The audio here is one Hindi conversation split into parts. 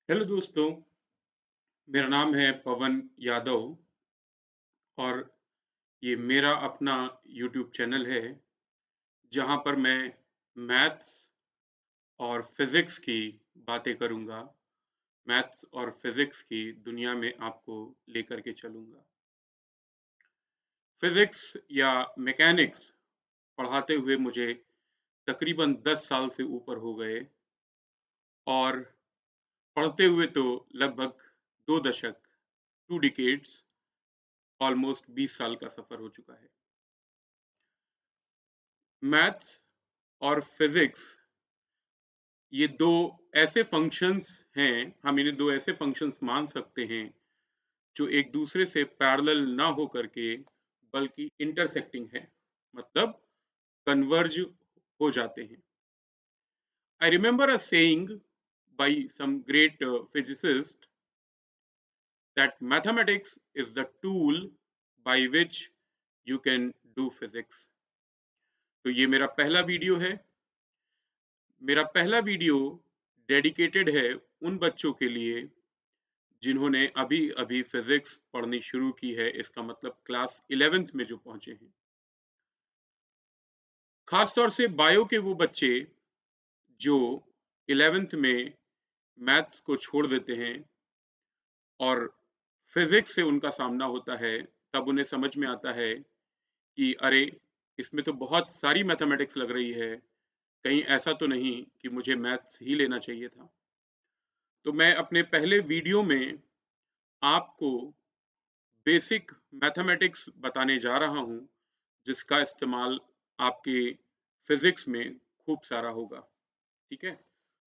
हेलो दोस्तों, मेरा नाम है पवन यादव और ये मेरा अपना यूट्यूब चैनल है, जहाँ पर मैं मैथ्स और फिज़िक्स की बातें करूँगा। मैथ्स और फिज़िक्स की दुनिया में आपको लेकर के चलूँगा। फिज़िक्स या मैकेनिक्स पढ़ाते हुए मुझे तकरीबन 10 साल से ऊपर हो गए और पढ़ते हुए तो लगभग 2 दशक, 2 डिकेड्स, ऑलमोस्ट 20 साल का सफ़र हो चुका है। मैथ्स और फिज़िक्स ये 2 ऐसे फंक्शंस हैं, हम इन्हें 2 ऐसे फंक्शंस मान सकते हैं, जो एक दूसरे से पैरेलल ना हो करके बल्कि इंटरसेक्टिंग हैं, मतलब कन्वर्ज हो जाते हैं। I remember a saying by some great physicist that mathematics is the tool by which you can do physics. तो ये मेरा पहला वीडियो है। मेरा पहला वीडियो डेडिकेटेड है उन बच्चों के लिए जिन्होंने अभी-अभी फिज़िक्स पढ़नी शुरू की है, इसका मतलब क्लास 11th में जो पहुँचे हैं। ख़ास तौर से बायो के वो बच्चे जो 11th में मैथ्स को छोड़ देते हैं और फिज़िक्स से उनका सामना होता है, तब उन्हें समझ में आता है कि अरे! इसमें तो बहुत सारी मैथमेटिक्स लग रही है, कहीं ऐसा तो नहीं कि मुझे मैथ्स ही लेना चाहिए था। तो मैं अपने पहले वीडियो में आपको बेसिक मैथमेटिक्स बताने जा रहा हूँ, जिसका इस्तेमाल आपके फिज़िक्स में खूब सारा होगा, ठीक है?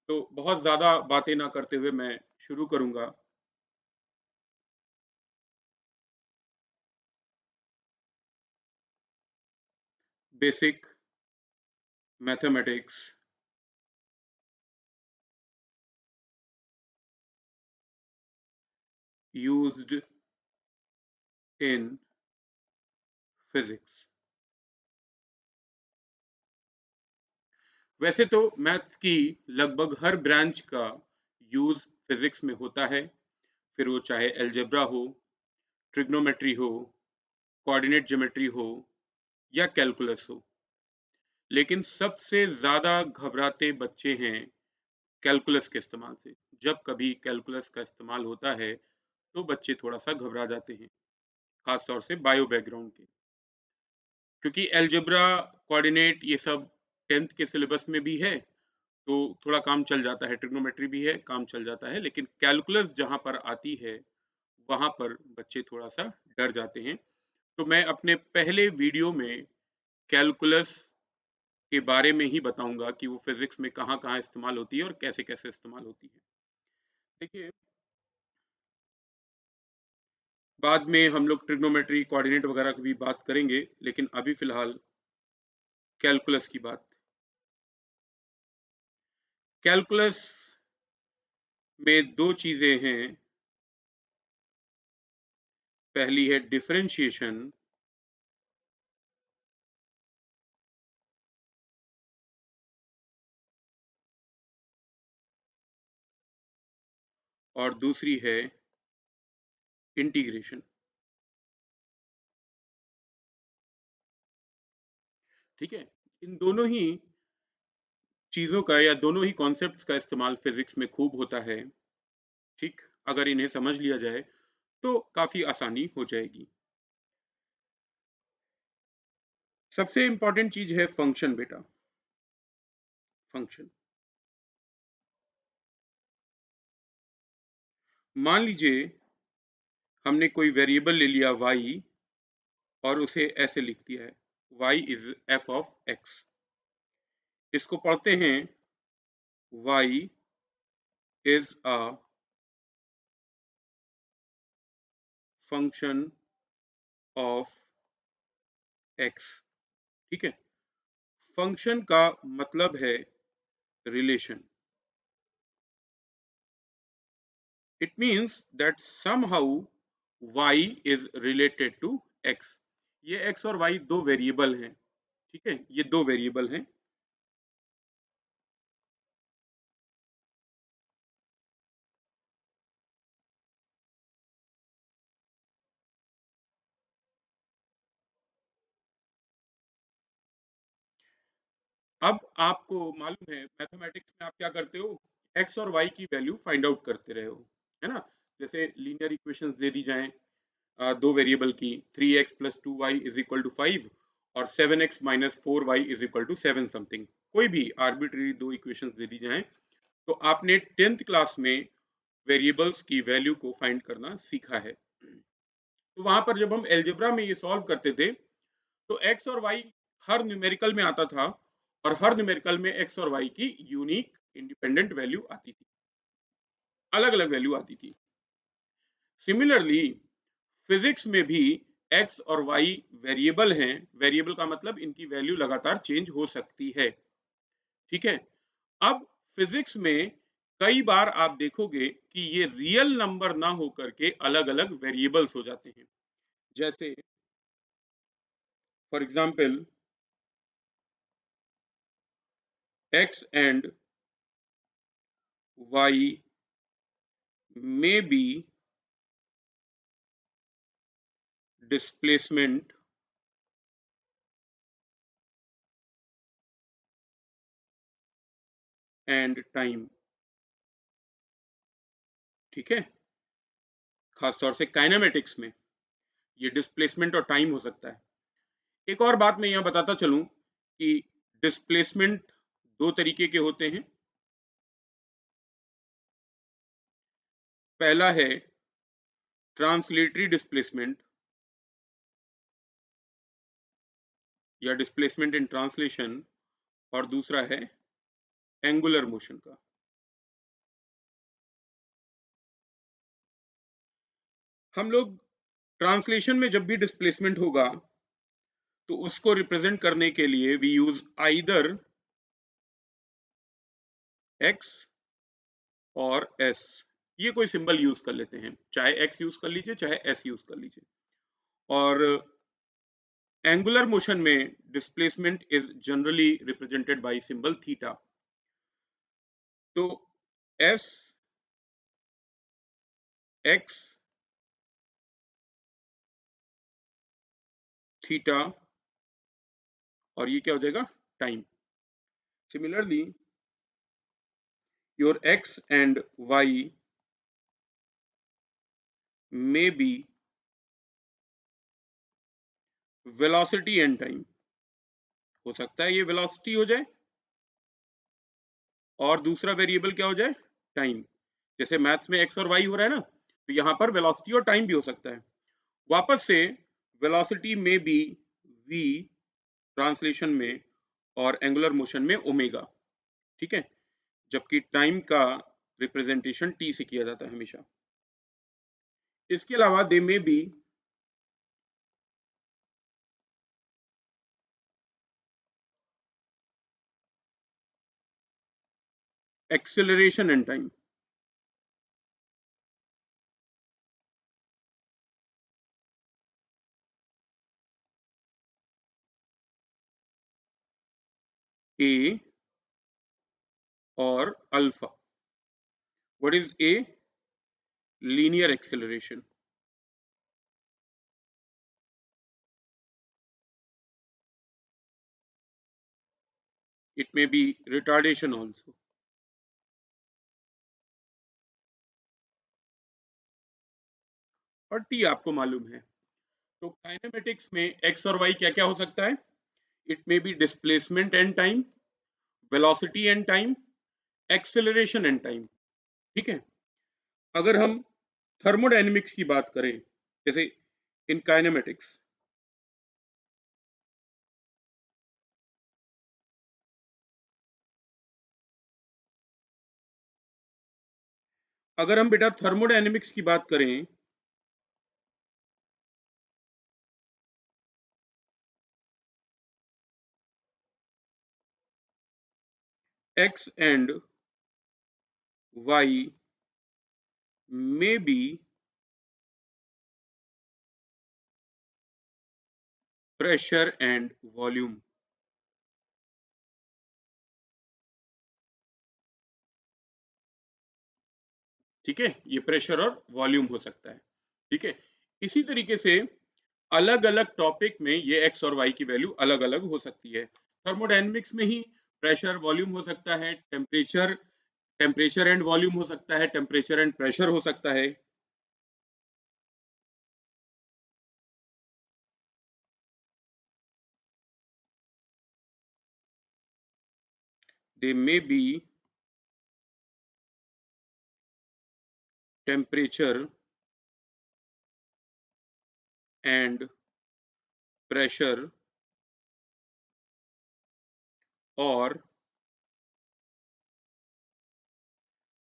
तो बहुत ज़्यादा बातें ना करते हुए मैं शुरू करूँगा। Basic mathematics used in physics. वैसे तो मैथ्स की लगभग हर ब्रांच का यूज़ फिज़िक्स में होता है, फिर वो चाहे अलजेब्रा हो, ट्रिग्नोमेट्री हो, कोऑर्डिनेट ज्योमेट्री हो या कैलकुलस हो। लेकिन सबसे ज़्यादा घबराते बच्चे हैं कैलकुलस के इस्तेमाल से। जब कभी कैलकुलस का इस्तेमाल होता है, तो बच्चे थोड़ा-सा घबरा जाते हैं, ख़ास तौर से बायो बैकग्राउंड के। क्योंकि अलजेब्रा, कोऑर्डिनेट ये सब 10th के सिलेबस में भी है, तो थोड़ा काम चल जाता है, ट्रिग्नोमेट्री भी है, काम चल जाता है, लेकिन कैलकुलस जहाँ पर आती है, वहाँ पर बच्चे थोड़ा-सा डर जाते हैं। तो मैं अपने पहले वीडियो में कैलकुलस के बारे में ही बताऊँगा कि वो फिज़िक्स में कहाँ-कहाँ इस्तेमाल होती है और कैसे-कैसे इस्तेमाल होती है। देखिए, बाद में हम लोग ट्रिग्नोमेट्री, कोऑर्डिनेट वगैरह की भी बात करेंगे, लेकिन अभी फ़िलहाल कैलकुलस की बात। कैलकुलस में 2 चीज़ें हैं, पहली है डिफरेंशिएशन और दूसरी है इंटीग्रेशन, ठीक है? इन दोनों ही चीज़ों का या दोनों ही कॉन्सेप्ट्स का इस्तेमाल फिज़िक्स में खूब होता है, ठीक? अगर इन्हें समझ लिया जाए, तो काफ़ी आसानी हो जाएगी। सबसे इम्पोर्टेंट चीज़ है फंक्शन बेटा, फंक्शन। मान लीजिए हमने कोई वेरिएबल ले लिया y और उसे ऐसे लिख दिया है, y is f of x। इसको पढ़ते हैं y is a function of x, ठीक है? फंक्शन का मतलब है relation. It means that somehow y is related to x। ये x और y दो वेरिएबल हैं, ठीक है? ये दो वेरिएबल हैं। अब आपको मालूम है मैथमेटिक्स में आप क्या करते हो, एक्स और वाई की वैल्यू फाइंड आउट करते रहे हो, है ना। जैसे लीनियर इक्वेशंस दे दी जाएं दो वेरिएबल की, 3x plus 2y is equal to 5 और 7x minus 4y is equal to 7 something, कोई भी आर्बिट्री दो इक्वेशंस दे दी जाएं, तो आपने 10th क्लास में वेरिएबल्स की वैल्यू को फाइंड करना सीखा है। तो वहां पर जब हम एलजेब्रा में ये सॉल्व करते थे तो एक्स और वाई हर न्यूमेरिकल में आता था और हर न्यूमेरिकल में एक्स और वाई की यूनिक इंडिपेंडेंट वैल्यू आती थी, अलग अलग वैल्यू आती थी। सिमिलरली फिजिक्स में भी एक्स और वाई वेरिएबल हैं, वेरिएबल का मतलब इनकी वैल्यू लगातार चेंज हो सकती है, ठीक है। अब फिजिक्स में कई बार आप देखोगे कि ये रियल नंबर ना होकर के अलग अलग वेरिएबल्स हो जाते हैं। जैसे for example x and y may be displacement and time, ठीक है। खासतौर से काइनेमेटिक्स में ये डिस्प्लेसमेंट और टाइम हो सकता है। एक और बात मैं यहाँ बताता चलूं कि डिस्प्लेसमेंट दो तरीके के होते हैं। पहला है ट्रांसलेटरी डिस्प्लेसमेंट या डिस्प्लेसमेंट इन ट्रांसलेशन, और दूसरा है एंगुलर मोशन का। हम लोग ट्रांसलेशन में जब भी डिस्प्लेसमेंट होगा तो उसको रिप्रेजेंट करने के लिए वी यूज आइदर एक्स और एस, ये कोई सिंबल यूज कर लेते हैं, चाहे एक्स यूज कर लीजिए चाहे एस यूज कर लीजिए। और एंगुलर मोशन में displacement is generally represented by symbol theta. तो एस एक्स थीटा और ये क्या हो जाएगा, time. Similarly your X and Y may be velocity and time, हो सकता है ये वेलोसिटी हो जाए और दूसरा वेरिएबल क्या हो जाए, टाइम। जैसे मैथ्स में एक्स और वाई हो रहा है ना, तो यहां पर वेलोसिटी और टाइम भी हो सकता है। वापस से वेलोसिटी में बी वी ट्रांसलेशन में और एंगुलर मोशन में ओमेगा, ठीक है। जबकि टाइम का रिप्रेजेंटेशन टी से किया जाता है हमेशा। इसके अलावा दे में बी एक्सेलरेशन एंड टाइम, ए और alpha. What is a, linear acceleration. It may B retardation also. और टी आपको मालूम है। तो काइनेमेटिक्स में एक्स और वाई क्या क्या हो सकता है, it may B displacement and time, velocity and time, acceleration and time, ठीक है। अगर हम थर्मोडायनेमिक्स की बात करें, जैसे इन काइनेमेटिक्स, अगर हम बेटा थर्मोडायनेमिक्स की बात करें, X and Y may be pressure and volume, ठीक है। ये प्रेशर और वॉल्यूम हो सकता है, ठीक है। इसी तरीके से अलग अलग टॉपिक में ये एक्स और वाई की वैल्यू अलग अलग हो सकती है। थर्मोडायनेमिक्स में ही प्रेशर वॉल्यूम हो सकता है, टेम्परेचर एंड वॉल्यूम हो सकता है, टेम्परेचर एंड प्रेशर हो सकता है। They may be temperature and pressure और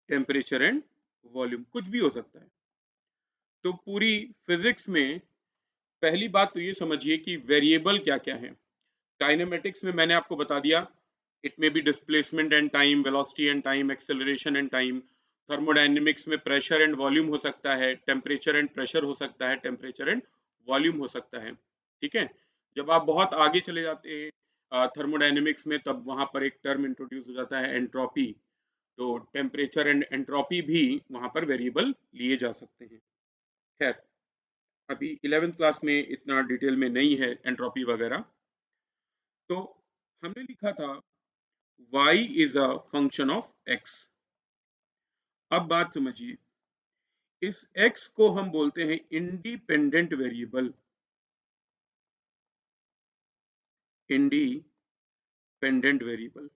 टेम्परेचर एंड वॉल्यूम, कुछ भी हो सकता है। तो पूरी फिजिक्स में पहली बात तो ये समझिए कि वेरिएबल क्या क्या है। काइनेमेटिक्स में मैंने आपको बता दिया, it may B displacement and time, velocity and time, acceleration and time. Thermodynamics में प्रेशर एंड वॉल्यूम हो सकता है, टेम्परेचर एंड प्रेशर हो सकता है, टेम्परेचर एंड वॉल्यूम हो सकता है। ठीक है, जब आप बहुत आगे चले जाते हैं थर्मोडायनेमिक्स में, तब वहां पर एक टर्म इंट्रोड्यूस हो जाता है एंट्रोपी। तो टेम्परेचर एंड एंट्रोपी भी वहां पर वेरिएबल लिए जा सकते हैं। खैर, अभी 11th क्लास में इतना डिटेल में नहीं है एंट्रोपी वगैरह। तो हमने लिखा था y is a function of x। अब बात समझिए, इस x को हम बोलते हैं इंडिपेंडेंट वेरिएबल, इंडिपेंडेंट वेरिएबल।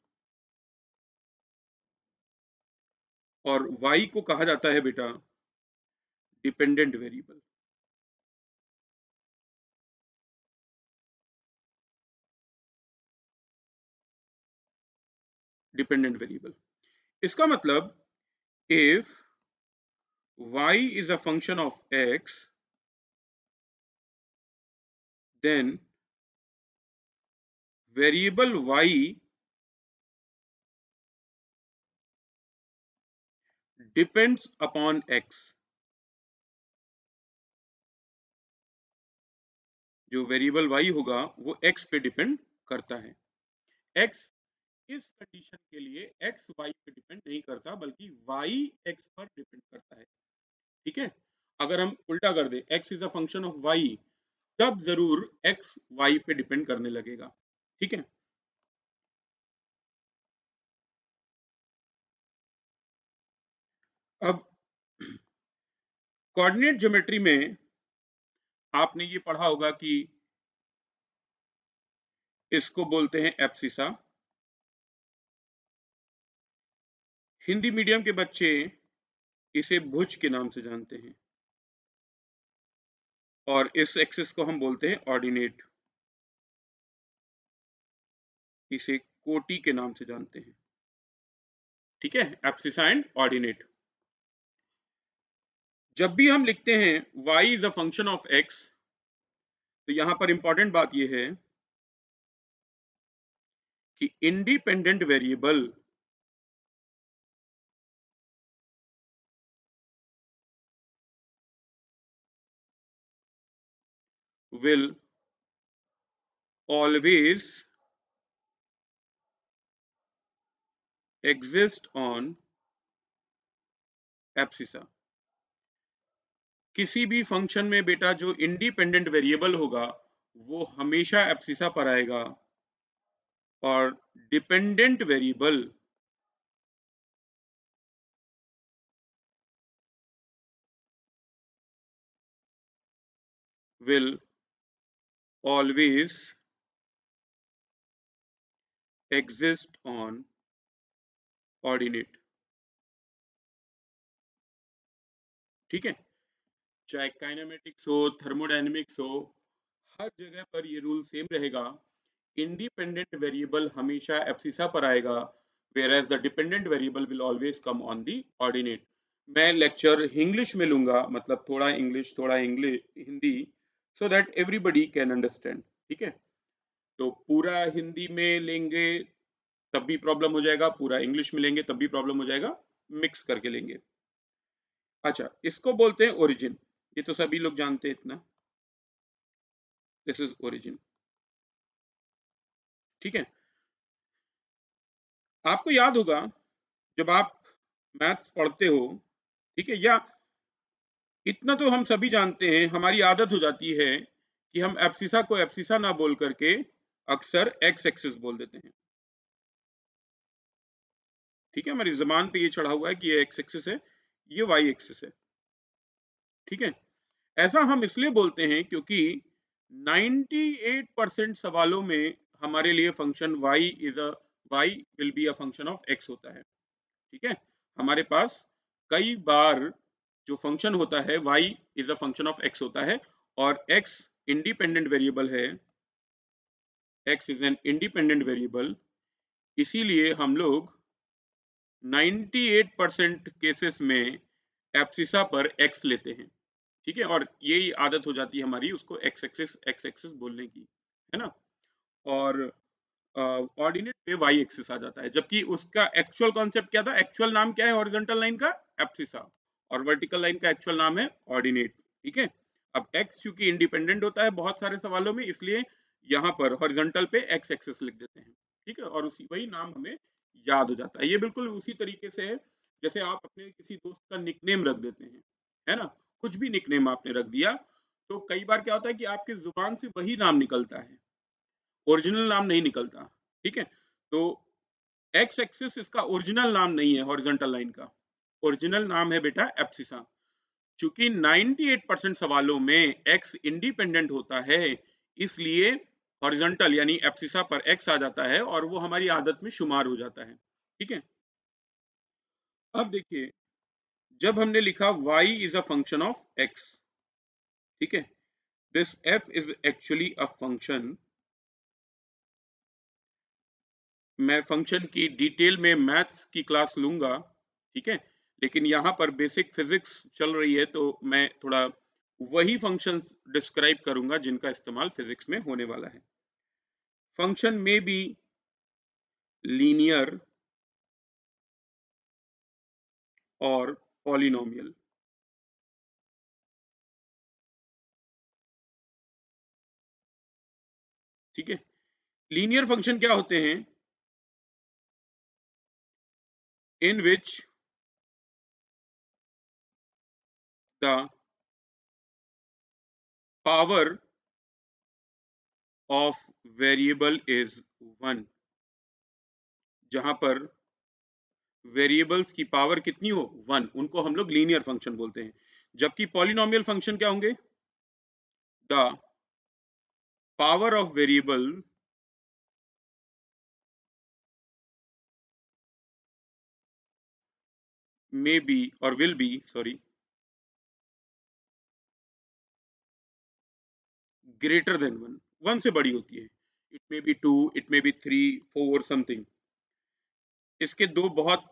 और y को कहा जाता है बेटा डिपेंडेंट वेरिएबल। डिपेंडेंट वेरिएबल इसका मतलब, if y is a function of x, then variable y depends upon x। जो वेरिएबल y होगा वो x पे डिपेंड करता है। x इस कंडीशन के लिए x y पे डिपेंड नहीं करता, बल्कि y x पर डिपेंड करता है। ठीक है, अगर हम उल्टा कर दें x is a function of y, तब जरूर x y पे डिपेंड करने लगेगा। ठीक है, अब कोऑर्डिनेट ज्योमेट्री में आपने ये पढ़ा होगा कि इसको बोलते हैं एब्सिसा। हिंदी मीडियम के बच्चे इसे भुज के नाम से जानते हैं, और इस एक्सिस को हम बोलते हैं ऑर्डिनेट, इसे कोटि के नाम से जानते हैं। ठीक है, एब्सिसा एंड ऑर्डिनेट। जब भी हम लिखते हैं y is a function of x, तो यहां पर इंपॉर्टेंट बात यह है कि independent variable will always exist on abscissa. किसी भी फंक्शन में बेटा जो इंडिपेंडेंट वेरिएबल होगा वो हमेशा एब्सिसा पर आएगा, और dependent variable will always exist on ordinate. ठीक है, चाहे काइनेमेटिक्स हो, थर्मोडायनेमिक्स हो, हर जगह पर ये रूल सेम रहेगा। इंडिपेंडेंट वेरिएबल हमेशा एब्सिसा पर आएगा, whereas the dependent variable will always come on the ordinate। मैं लेक्चर इंग्लिश में लूंगा, मतलब थोड़ा इंग्लिश थोड़ा English Hindi, so that everybody can understand. ठीक है, तो पूरा हिंदी में लेंगे तब भी प्रॉब्लम हो जाएगा, पूरा इंग्लिश में लेंगे तब भी प्रॉब्लम हो जाएगा, मिक्स करके लेंगे। अच्छा, इसको बोलते हैं ओरिजिन, ये तो सभी लोग जानते हैं इतना, दिस इज ओरिजिन। ठीक है, आपको याद होगा जब आप मैथ्स पढ़ते हो, ठीक है, या इतना तो हम सभी जानते हैं, हमारी आदत हो जाती है कि हम एब्सिसा को एब्सिसा ना बोल करके अक्सर एक्स एक्सिस बोल देते हैं। ठीक है, हमारी जबान पे ये चढ़ा हुआ है कि ये एक्स एक्सिस है, ये वाई एक्सिस है। ठीक है, ऐसा हम इसलिए बोलते हैं क्योंकि 98% सवालों में हमारे लिए function y will be a function of x होता है। ठीक है, हमारे पास कई बार जो फंक्शन होता है y is a function of x होता है, और x इंडिपेंडेंट वेरिएबल है, x is an independent variable, इसीलिए हम लोग 98% केसेस में एब्सिसा पर x लेते हैं। ठीक है, और यही आदत हो जाती है हमारी उसको एक्स एक्सिस बोलने की, है ना। और ऑर्डिनेट पे वाई एक्सिस आ जाता है, जबकि उसका एक्चुअल कॉन्सेप्ट क्या था, एक्चुअल नाम क्या है हॉरिजॉन्टल लाइन का, एब्सिसा, और वर्टिकल लाइन का एक्चुअल नाम है ऑर्डिनेट। ठीक है, अब एक्स चूंकि इंडिपेंडेंट होता है बहुत सारे सवालों में, इसलिए यहाँ पर हॉरिजॉन्टल पे एक्स एक्सिस लिख देते हैं। ठीक है, और उसी वही नाम हमें याद हो जाता है। ये बिल्कुल उसी तरीके से है जैसे आप अपने किसी दोस्त का निकनेम रख देते हैं, है ना। कुछ भी निकनेम आपने रख दिया, तो कई बार क्या होता है कि आपकी जुबान से वही नाम निकलता है, ओरिजिनल नाम नहीं निकलता। ठीक है, तो एक्स एक्सिस इसका ओरिजिनल नाम नहीं है हॉरिजॉन्टल लाइन का, ओरिजिनल नाम है बेटा एब्सिसा। चूंकि 98% सवालों में एक्स इंडिपेंडेंट होता है, इसलिए हॉरिजॉन्टल यानी एब्सिसा पर एक्स आ जाता है और वो हमारी आदत में शुमार हो जाता है। ठीक है, अब देखिए, जब हमने लिखा y is a function of x, ठीक है, this f is actually a function. मैं फंक्शन की डिटेल में मैथ्स की क्लास लूंगा, ठीक है, लेकिन यहाँ पर बेसिक फिजिक्स चल रही है, तो मैं थोड़ा वही फंक्शंस डिस्क्राइब करूंगा जिनका इस्तेमाल फिजिक्स में होने वाला है। फंक्शन में बी लीनियर और पॉलिनोमियल। ठीक है, लीनियर फंक्शन क्या होते हैं, in which the power of variable is 1, जहां पर वेरिएबल्स की पावर कितनी हो 1, उनको हम लोग लीनियर फंक्शन बोलते हैं। जबकि पॉलिनोमियल फंक्शन क्या होंगे, the power of variable may be और will be, sorry, greater than 1, 1 से बड़ी होती है। It may be 2, it may be 3, 4 something. इसके दो बहुत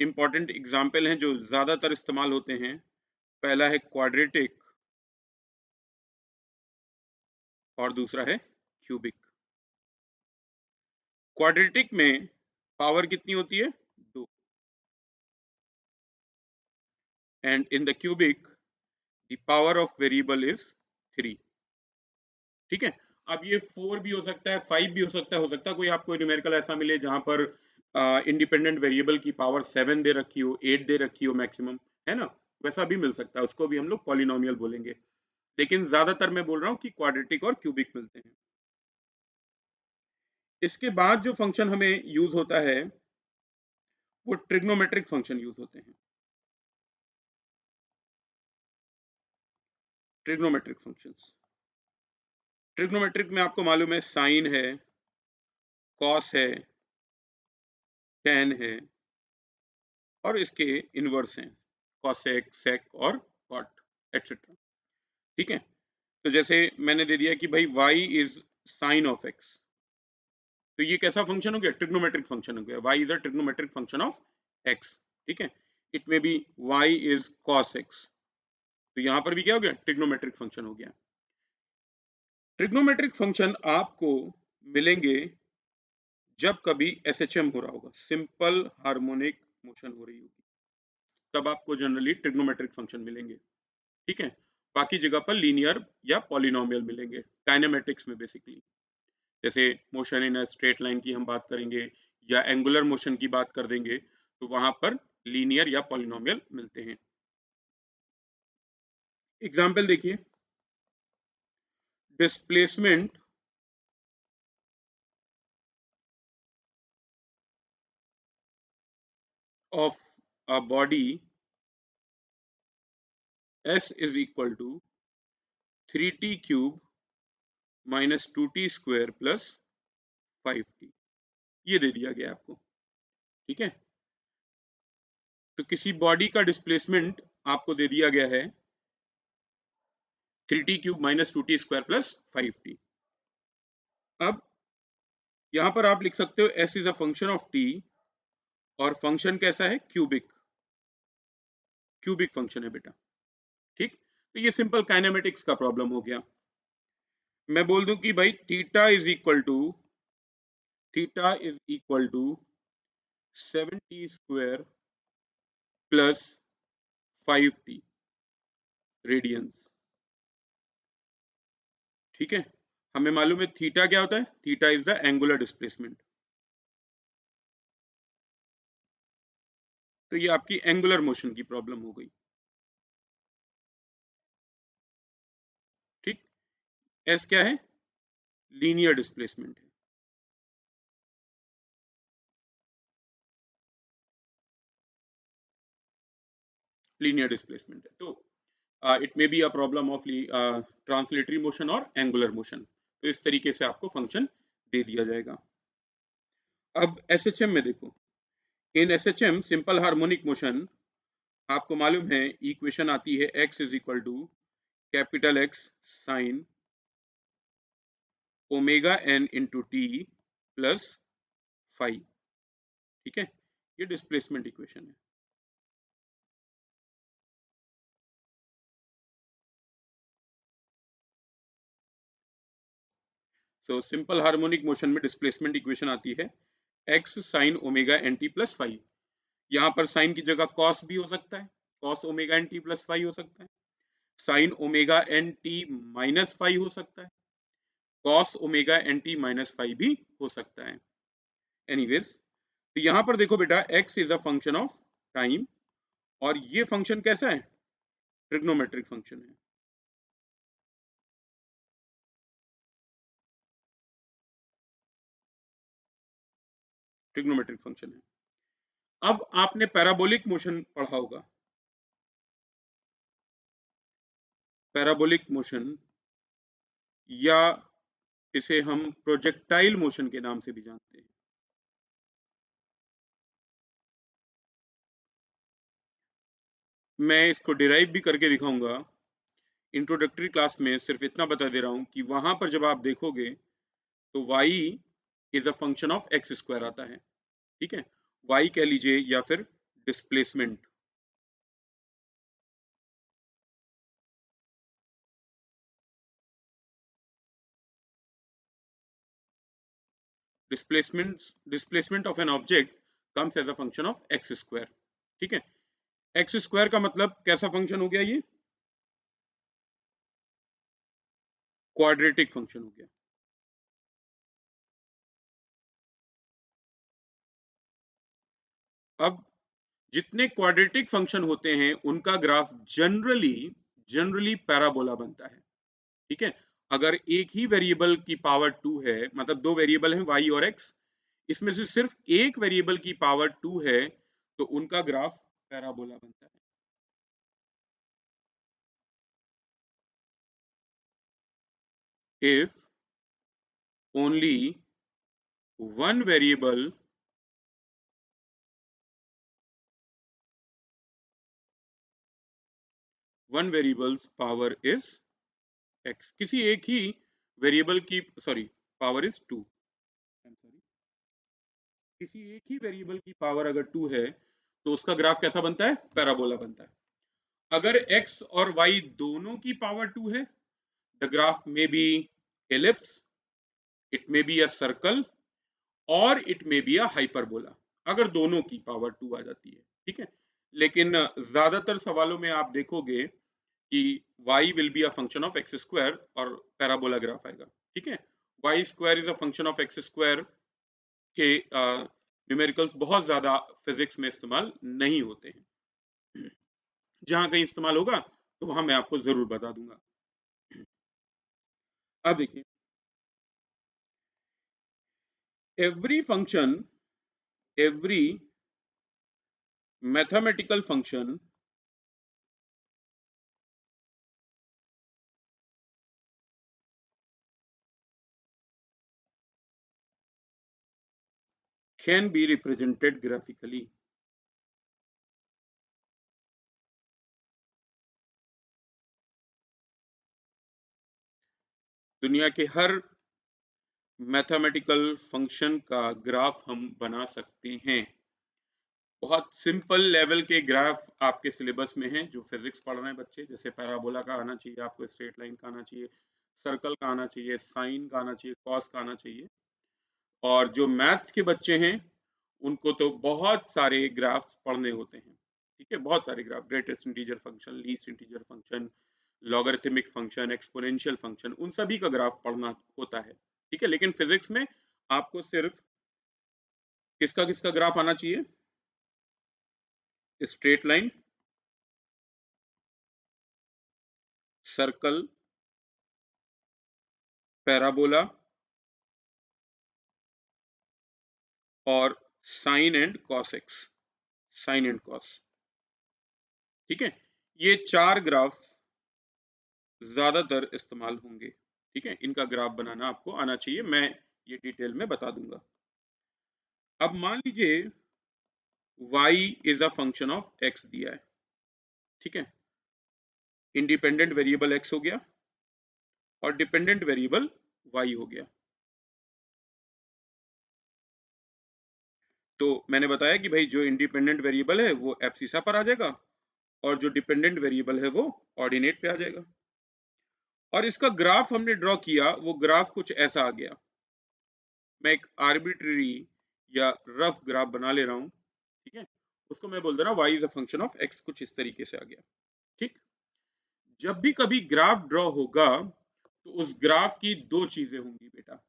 इंपॉर्टेंट एग्जाम्पल हैं जो ज्यादातर इस्तेमाल होते हैं। पहला है क्वाड्रेटिक और दूसरा है क्यूबिक। क्वाड्रेटिक में पावर कितनी होती है, 2, and in the cubic the power of variable is 3। ठीक है, अब ये 4 भी हो सकता है, 5 भी हो सकता है कोई आपको न्यूमेरिकल ऐसा मिले जहां पर इंडिपेंडेंट वेरिएबल की पावर 7 दे रखी हो, 8 दे रखी हो मैक्सिमम, है ना, वैसा भी मिल सकता है, उसको भी हम लोग पॉलिनोमियल बोलेंगे। लेकिन ज्यादातर मैं बोल रहा हूँ कि क्वाड्रेटिक और क्यूबिक मिलते हैं। इसके बाद जो फंक्शन हमें यूज होता है वो ट्रिग्नोमेट्रिक फंक्शन यूज होते हैं। ट्रिग्नोमेट्रिक फंक्शंस, ट्रिग्नोमेट्रिक में आपको मालूम है साइन है, कॉस है, टेन है, और इसके इनवर्स हैं, कॉसेक, सेक और कॉट एटसेट्रा। ठीक है, तो जैसे मैंने दे दिया कि भाई y is sine of x, तो ये कैसा फंक्शन हो गया, ट्रिग्नोमेट्रिक फंक्शन हो गया, y is a trigonometric function of x। ठीक है, it may B y is cos x, तो यहां पर भी क्या हो गया, ट्रिग्नोमेट्रिक फंक्शन हो गया। ट्रिग्नोमेट्रिक फंक्शन आपको मिलेंगे जब कभी एसएचएम हो रहा होगा, सिंपल हार्मोनिक मोशन हो रही होगी, तब आपको जनरली ट्रिग्नोमेट्रिक फंक्शन मिलेंगे। ठीक है, बाकी जगह पर लीनियर या पॉलिनोमियल मिलेंगे काइनेमेटिक्स में बेसिकली। जैसे मोशन इन स्ट्रेट लाइन की हम बात करेंगे या एंगुलर मोशन की बात कर देंगे, तो वहां पर लीनियर या पॉलिनोमियल मिलते हैं। एग्जाम्पल देखिए, displacement of a body S is equal to 3t cube minus 2t square plus 5t, ये दे दिया गया आपको। ठीक है, तो किसी बॉडी का डिस्प्लेसमेंट आपको दे दिया गया है 3t cube minus 2t square plus 5t। अब यहां पर आप लिख सकते हो s is a function of t, और फंक्शन कैसा है, क्यूबिक, क्यूबिक फंक्शन है बेटा। ठीक, तो ये सिंपल काइनेमेटिक्स का प्रॉब्लम हो गया। मैं बोल दूं कि भाई theta is equal to 7t square plus 5t radians. ठीक है, हमें मालूम है थीटा क्या होता है, theta is the angular displacement. तो ये आपकी एंगुलर मोशन की प्रॉब्लम हो गई। ठीक, एस क्या है, लीनियर डिस्प्लेसमेंट है। लीनियर डिस्प्लेसमेंट है, तो it may be a problem of translatory motion और एंगुलर मोशन। तो इस तरीके से आपको फंक्शन दे दिया जाएगा। अब एसएचएम में देखो, in SHM simple harmonic motion आपको मालूम है इक्वेशन आती है x is equal to capital X sine omega n into T plus five. ठीक है, ये डिस्प्लेसमेंट इक्वेशन है। सो सिंपल हार्मोनिक मोशन में डिस्प्लेसमेंट इक्वेशन आती है x sine omega N T plus five. यहाँ पर साइन की जगह कॉस भी हो सकता है, cos omega N T plus five हो सकता है, sine omega N T minus five हो सकता है, cos omega N T minus five भी हो सकता है। एनीवेज, तो यहां पर देखो बेटा x is a function of time, और ये फंक्शन कैसा है, ट्रिग्नोमेट्रिक फंक्शन है। ट्रिग्नोमेट्रिक फंक्शन है। अब आपने पैराबोलिक मोशन पढ़ा होगा, पैराबोलिक मोशन, या इसे हम प्रोजेक्टाइल मोशन के नाम से भी जानते हैं। मैं इसको डिराइव भी करके दिखाऊंगा इंट्रोडक्टरी क्लास में, सिर्फ इतना बता दे रहा हूं कि वहां पर जब आप देखोगे तो y is a function of X square आता है। ठीक है, y कह लीजिए या फिर displacement. Displacement of an object comes as a function of X square. ठीक है, एक्स स्क्वायर का मतलब कैसा फंक्शन हो गया, ये क्वाड्रेटिक फंक्शन हो गया। अब जितने क्वाड्रेटिक फंक्शन होते हैं उनका ग्राफ जनरली जनरली पैराबोला बनता है। ठीक है, अगर एक ही वेरिएबल की पावर टू है, मतलब दो वेरिएबल हैं y और x, इसमें से सिर्फ एक वेरिएबल की पावर टू है, तो उनका ग्राफ पैराबोला बनता है। if only one variable one variable's power is x, किसी एक ही वेरिएबल की, सॉरी, पावर इज टू, किसी एक ही वेरिएबल की पावर अगर टू है तो उसका ग्राफ कैसा बनता है, पैराबोला बनता है। अगर x और y दोनों की पावर टू है, the graph may be ellipse, it may be a circle, और it may be a hyperbola, अगर दोनों की पावर टू आ जाती है। ठीक है, लेकिन ज्यादातर सवालों में आप देखोगे कि y will be a function of X square और पैराबोला ग्राफ आएगा। ठीक है, y square is a function of X square के न्यूमेरिकल्स बहुत ज्यादा फिजिक्स में इस्तेमाल नहीं होते हैं। जहां कहीं इस्तेमाल होगा तो वहां मैं आपको जरूर बता दूंगा। अब देखिए, every function, every mathematical function can be represented graphically. दुनिया के हर मैथमेटिकल फंक्शन का ग्राफ हम बना सकते हैं। बहुत सिंपल लेवल के ग्राफ आपके सिलेबस में हैं जो फिजिक्स पढ़ रहे हैं बच्चे, जैसे पैराबोला का आना चाहिए आपको, स्ट्रेट लाइन का आना चाहिए, सर्कल का आना चाहिए, साइन का आना चाहिए, कॉस का आना चाहिए। और जो मैथ्स के बच्चे हैं उनको तो बहुत सारे ग्राफ्स पढ़ने होते हैं। ठीक है, बहुत सारे graph, greatest integer function, least integer function, logarithmic function, exponential function, उन सभी का ग्राफ पढ़ना होता है। ठीक है, लेकिन फिजिक्स में आपको सिर्फ किसका किसका ग्राफ आना चाहिए? स्ट्रेट लाइन, सर्कल, पैराबोला और sine and cos X, sine and cos. ठीक है, ये चार ग्राफ ज्यादातर इस्तेमाल होंगे। ठीक है, इनका ग्राफ बनाना आपको आना चाहिए, मैं ये डिटेल में बता दूंगा। अब मान लीजिए y is a function of x दिया है। ठीक है, इंडिपेंडेंट वेरिएबल x हो गया और डिपेंडेंट वेरिएबल y हो गया। तो मैंने बताया कि भाई जो इंडिपेंडेंट वेरिएबल है वो एब्सिसा पर आ जाएगा और जो डिपेंडेंट वेरिएबल है वो ऑर्डिनेट पे आ जाएगा। और इसका ग्राफ हमने ड्रॉ किया, वो ग्राफ कुछ ऐसा आ गया। मैं एक आर्बिट्ररी या रफ ग्राफ बना ले रहा हूं। ठीक है, उसको मैं बोल दे रहा हूं y is a function of x, कुछ इस तरीके से आ गया। ठीक, जब भी कभी ग्राफ ड्रॉ होगा तो उस ग्राफ की दो चीजें होंगी बेटा,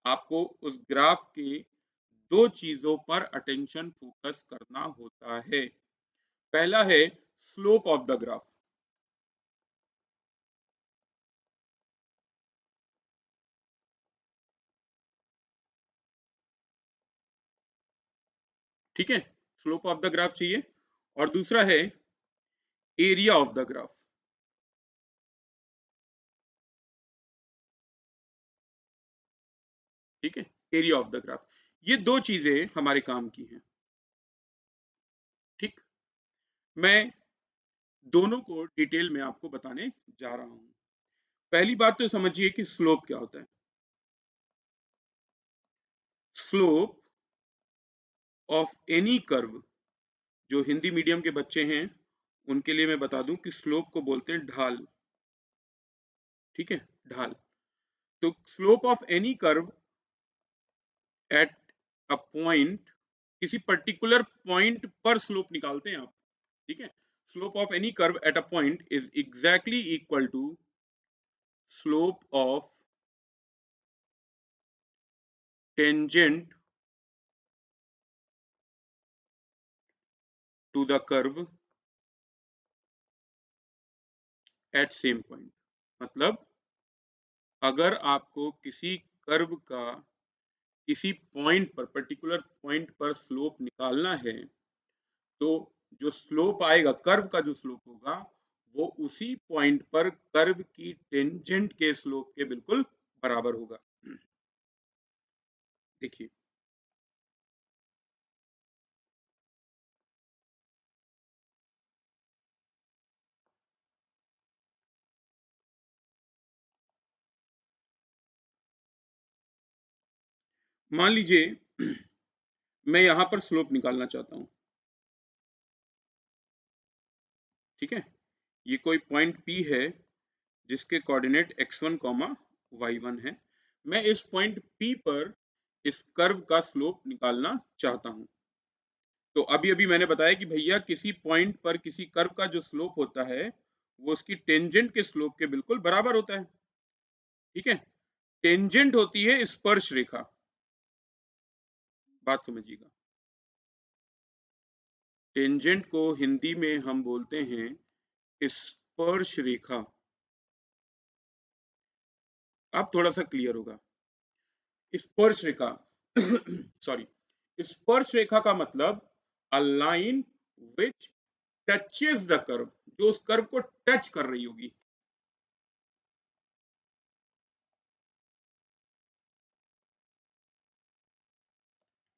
आपको उस ग्राफ के दो चीजों पर अटेंशन फोकस करना होता है। पहला है स्लोप ऑफ द ग्राफ। ठीक है, स्लोप ऑफ द ग्राफ चाहिए। और दूसरा है एरिया ऑफ द ग्राफ। ठीक है, एरिया ऑफ द ग्राफ, ये दो चीजें हमारे काम की हैं। ठीक, मैं दोनों को डिटेल में आपको बताने जा रहा हूं। पहली बात तो समझिए कि स्लोप क्या होता है। स्लोप ऑफ एनी कर्व, जो हिंदी मीडियम के बच्चे हैं उनके लिए मैं बता दूं कि स्लोप को बोलते हैं ढाल। ठीक है, ढाल। तो slope of any curve at a point, किसी पर्टिकुलर पॉइंट पर स्लोप निकालते हैं आप। ठीक है, slope of any curve at a point is exactly equal to slope of tangent to the curve at same point. मतलब अगर आपको किसी कर्व का किसी पॉइंट पर, पर्टिकुलर पॉइंट पर स्लोप निकालना है, तो जो स्लोप आएगा, कर्व का जो स्लोप होगा, वो उसी पॉइंट पर कर्व की टेंजेंट के स्लोप के बिल्कुल बराबर होगा। देखिए, मान लीजिए मैं यहां पर स्लोप निकालना चाहता हूं। ठीक है, ये कोई पॉइंट P है जिसके कोऑर्डिनेट x1 y1 है। मैं इस पॉइंट P पर इस कर्व का स्लोप निकालना चाहता हूं। तो अभी अभी मैंने बताया कि भैया किसी पॉइंट पर किसी कर्व का जो स्लोप होता है वो उसकी टेंजेंट के स्लोप के बिल्कुल बराबर होता है। ठीक है, टेंजेंट होती है स्पर्श रेखा, बात समझिएगा। टेंजेंट को हिंदी में हम बोलते हैं स्पर्श रेखा। अब थोड़ा सा क्लियर होगा। स्पर्श रेखा सॉरी, स्पर्श रेखा का मतलब a line which touches the curve, जो उस कर्व को टच कर रही होगी।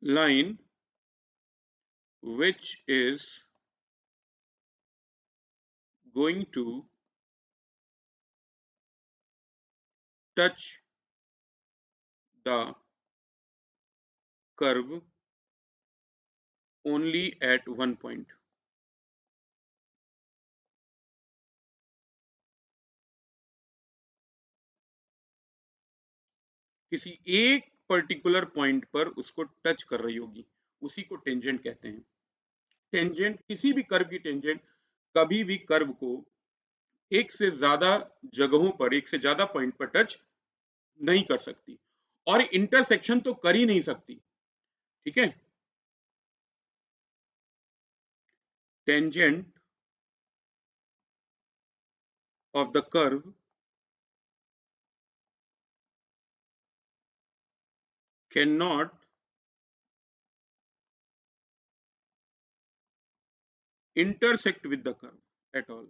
line which is going to touch the curve only at one point। किसी एक पर्टिकुलर पॉइंट पर उसको टच कर रही होगी, उसी को टेंजेंट कहते हैं। टेंजेंट, किसी भी कर्व की टेंजेंट कभी भी कर्व को एक से ज्यादा जगहों पर, एक से ज्यादा पॉइंट पर टच नहीं कर सकती, और इंटरसेक्शन तो कर ही नहीं सकती। ठीक है, tangent of the curve can not intersect with the curve at all।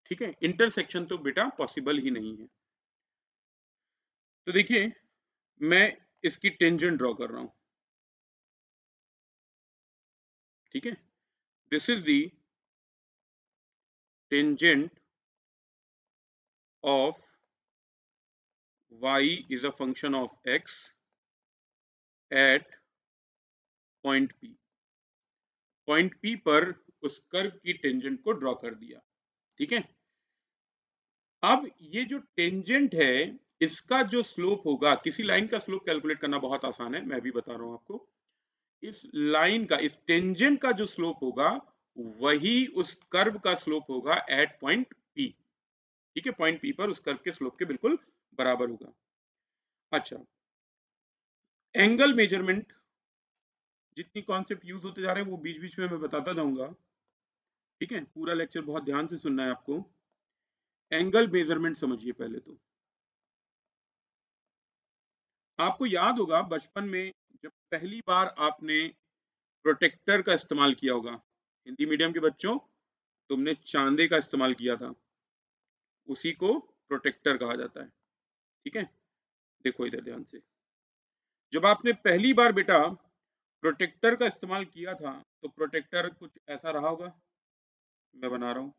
ठीक है, इंटरसेक्शन तो बेटा पॉसिबल ही नहीं है। तो देखिए, मैं इसकी टेंजेंट ड्रॉ कर रहा हूं। ठीक है, this is the tangent of y is a function of x at point p। Point p पर उस कर्व की टेंजेंट को ड्रॉ कर दिया। ठीक है, अब ये जो टेंजेंट है, इसका जो स्लोप होगा, किसी लाइन का स्लोप कैलकुलेट करना बहुत आसान है, मैं भी बता रहा हूं आपको। इस लाइन का, इस टेंजेंट का जो स्लोप होगा, वही उस कर्व का स्लोप होगा एट पॉइंट P। ठीक है, पॉइंट P पर उस कर्व के स्लोप के बिल्कुल बराबर होगा। अच्छा, एंगल मेजरमेंट, जितनी कॉन्सेप्ट यूज होते जा रहे हैं वो बीच बीच में मैं बताता जाऊंगा। ठीक है, पूरा लेक्चर बहुत ध्यान से सुनना है आपको। एंगल मेजरमेंट समझिए पहले तो। आपको याद होगा बचपन में जब पहली बार आपने प्रोटेक्टर का इस्तेमाल किया होगा, हिंदी मीडियम के बच्चों, तुमने चांदे का इस्तेमाल किया था, उसी को प्रोटेक्टर कहा जाता है। ठीक है, देखो इधर ध्यान से, जब आपने पहली बार बेटा प्रोटेक्टर का इस्तेमाल किया था, तो प्रोटेक्टर कुछ ऐसा रहा होगा, मैं बना रहा हूं।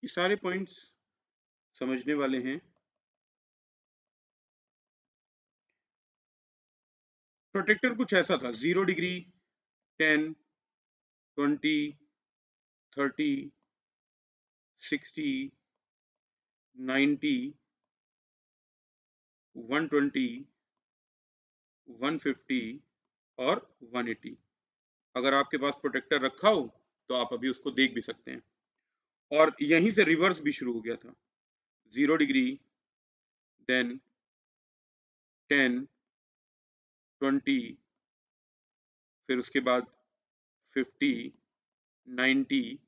ये सारे पॉइंट्स समझने वाले हैं। प्रोटेक्टर कुछ ऐसा था, 0 डिग्री, 10, 20, 30, 60, 90, 120, 150 और 180। अगर आपके पास प्रोटेक्टर रखा हो तो आप अभी उसको देख भी सकते हैं। और यहीं से रिवर्स भी शुरू हो गया था, 0 डिग्री, देन 10, 20, फिर उसके बाद 50, 90,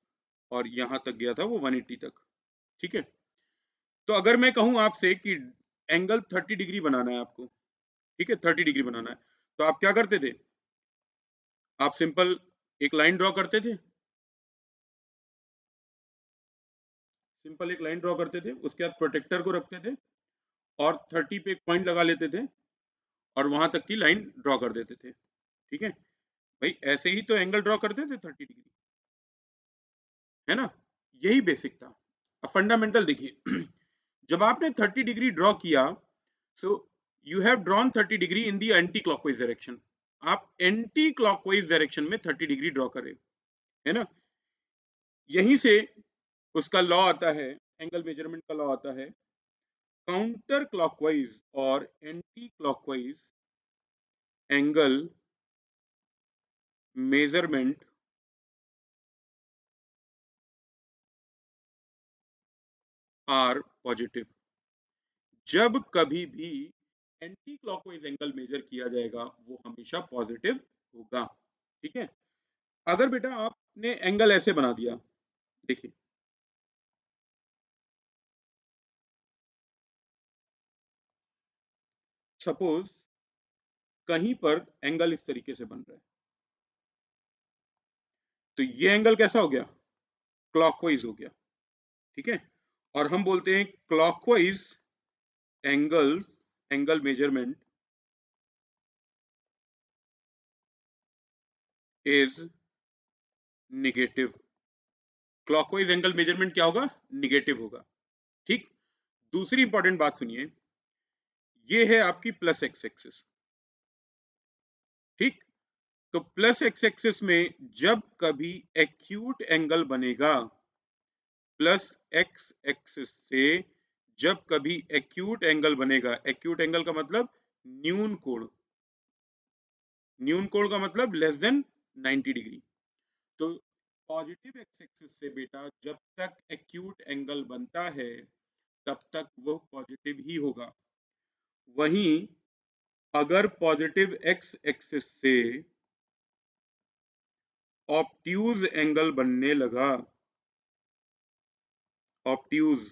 और यहां तक गया था वो 180 तक। ठीक है, तो अगर मैं कहूं आपसे कि एंगल 30 डिग्री बनाना है आपको, ठीक है, 30 डिग्री बनाना है, तो आप क्या करते थे? आप सिंपल एक लाइन ड्रॉ करते थे, सिंपल एक लाइन ड्रॉ करते थे, उसके बाद प्रोटेक्टर को रखते थे और 30 पे एक पॉइंट लगा लेते थे और वहां तक की लाइन ड्रॉ कर देते थे। ठीक है भाई, ऐसे ही तो एंगल ड्रॉ करते थे 30 डिग्री, है ना? यही बेसिक था। अब फंडामेंटल देखिए, जब आपने 30 डिग्री ड्रॉ किया, so you have drawn 30 degree in the anti clockwise direction. आप एंटी क्लॉकवाइज डायरेक्शन में 30 डिग्री ड्रॉ करें, है ना? यहीं से उसका लॉ आता है, एंगल मेजरमेंट का लॉ आता है, काउंटर क्लॉकवाइज और anti clockwise angle measurement are positive. जब कभी भी एंटी क्लॉकवाइज एंगल मेजर किया जाएगा वो हमेशा पॉजिटिव होगा। ठीक है, अगर बेटा आपने एंगल ऐसे बना दिया, देखिए सपोज कहीं पर एंगल इस तरीके से बन रहा है, तो ये एंगल कैसा हो गया, क्लॉकवाइज हो गया। ठीक है, और हम बोलते हैं clockwise angle measurement is negative. Clockwise angle measurement क्या होगा, निगेटिव होगा। ठीक, दूसरी इंपॉर्टेंट बात सुनिए, ये है आपकी प्लस एक्स एक्सिस। ठीक, तो प्लस एक्स एक्सिस में जब कभी एक्यूट एंगल बनेगा, प्लस एक्स एक्सिस से जब कभी एक्यूट एंगल बनेगा, एक्यूट एंगल का मतलब न्यून कोण, न्यून कोण का मतलब लेस देन 90 डिग्री। तो पॉजिटिव एक्स एक्सिस से बेटा जब तक एक्यूट एंगल बनता है तब तक वो पॉजिटिव ही होगा। वहीं अगर पॉजिटिव एक्स एक्सिस से ऑब्ट्यूज एंगल बनने लगा, ऑब्ट्यूज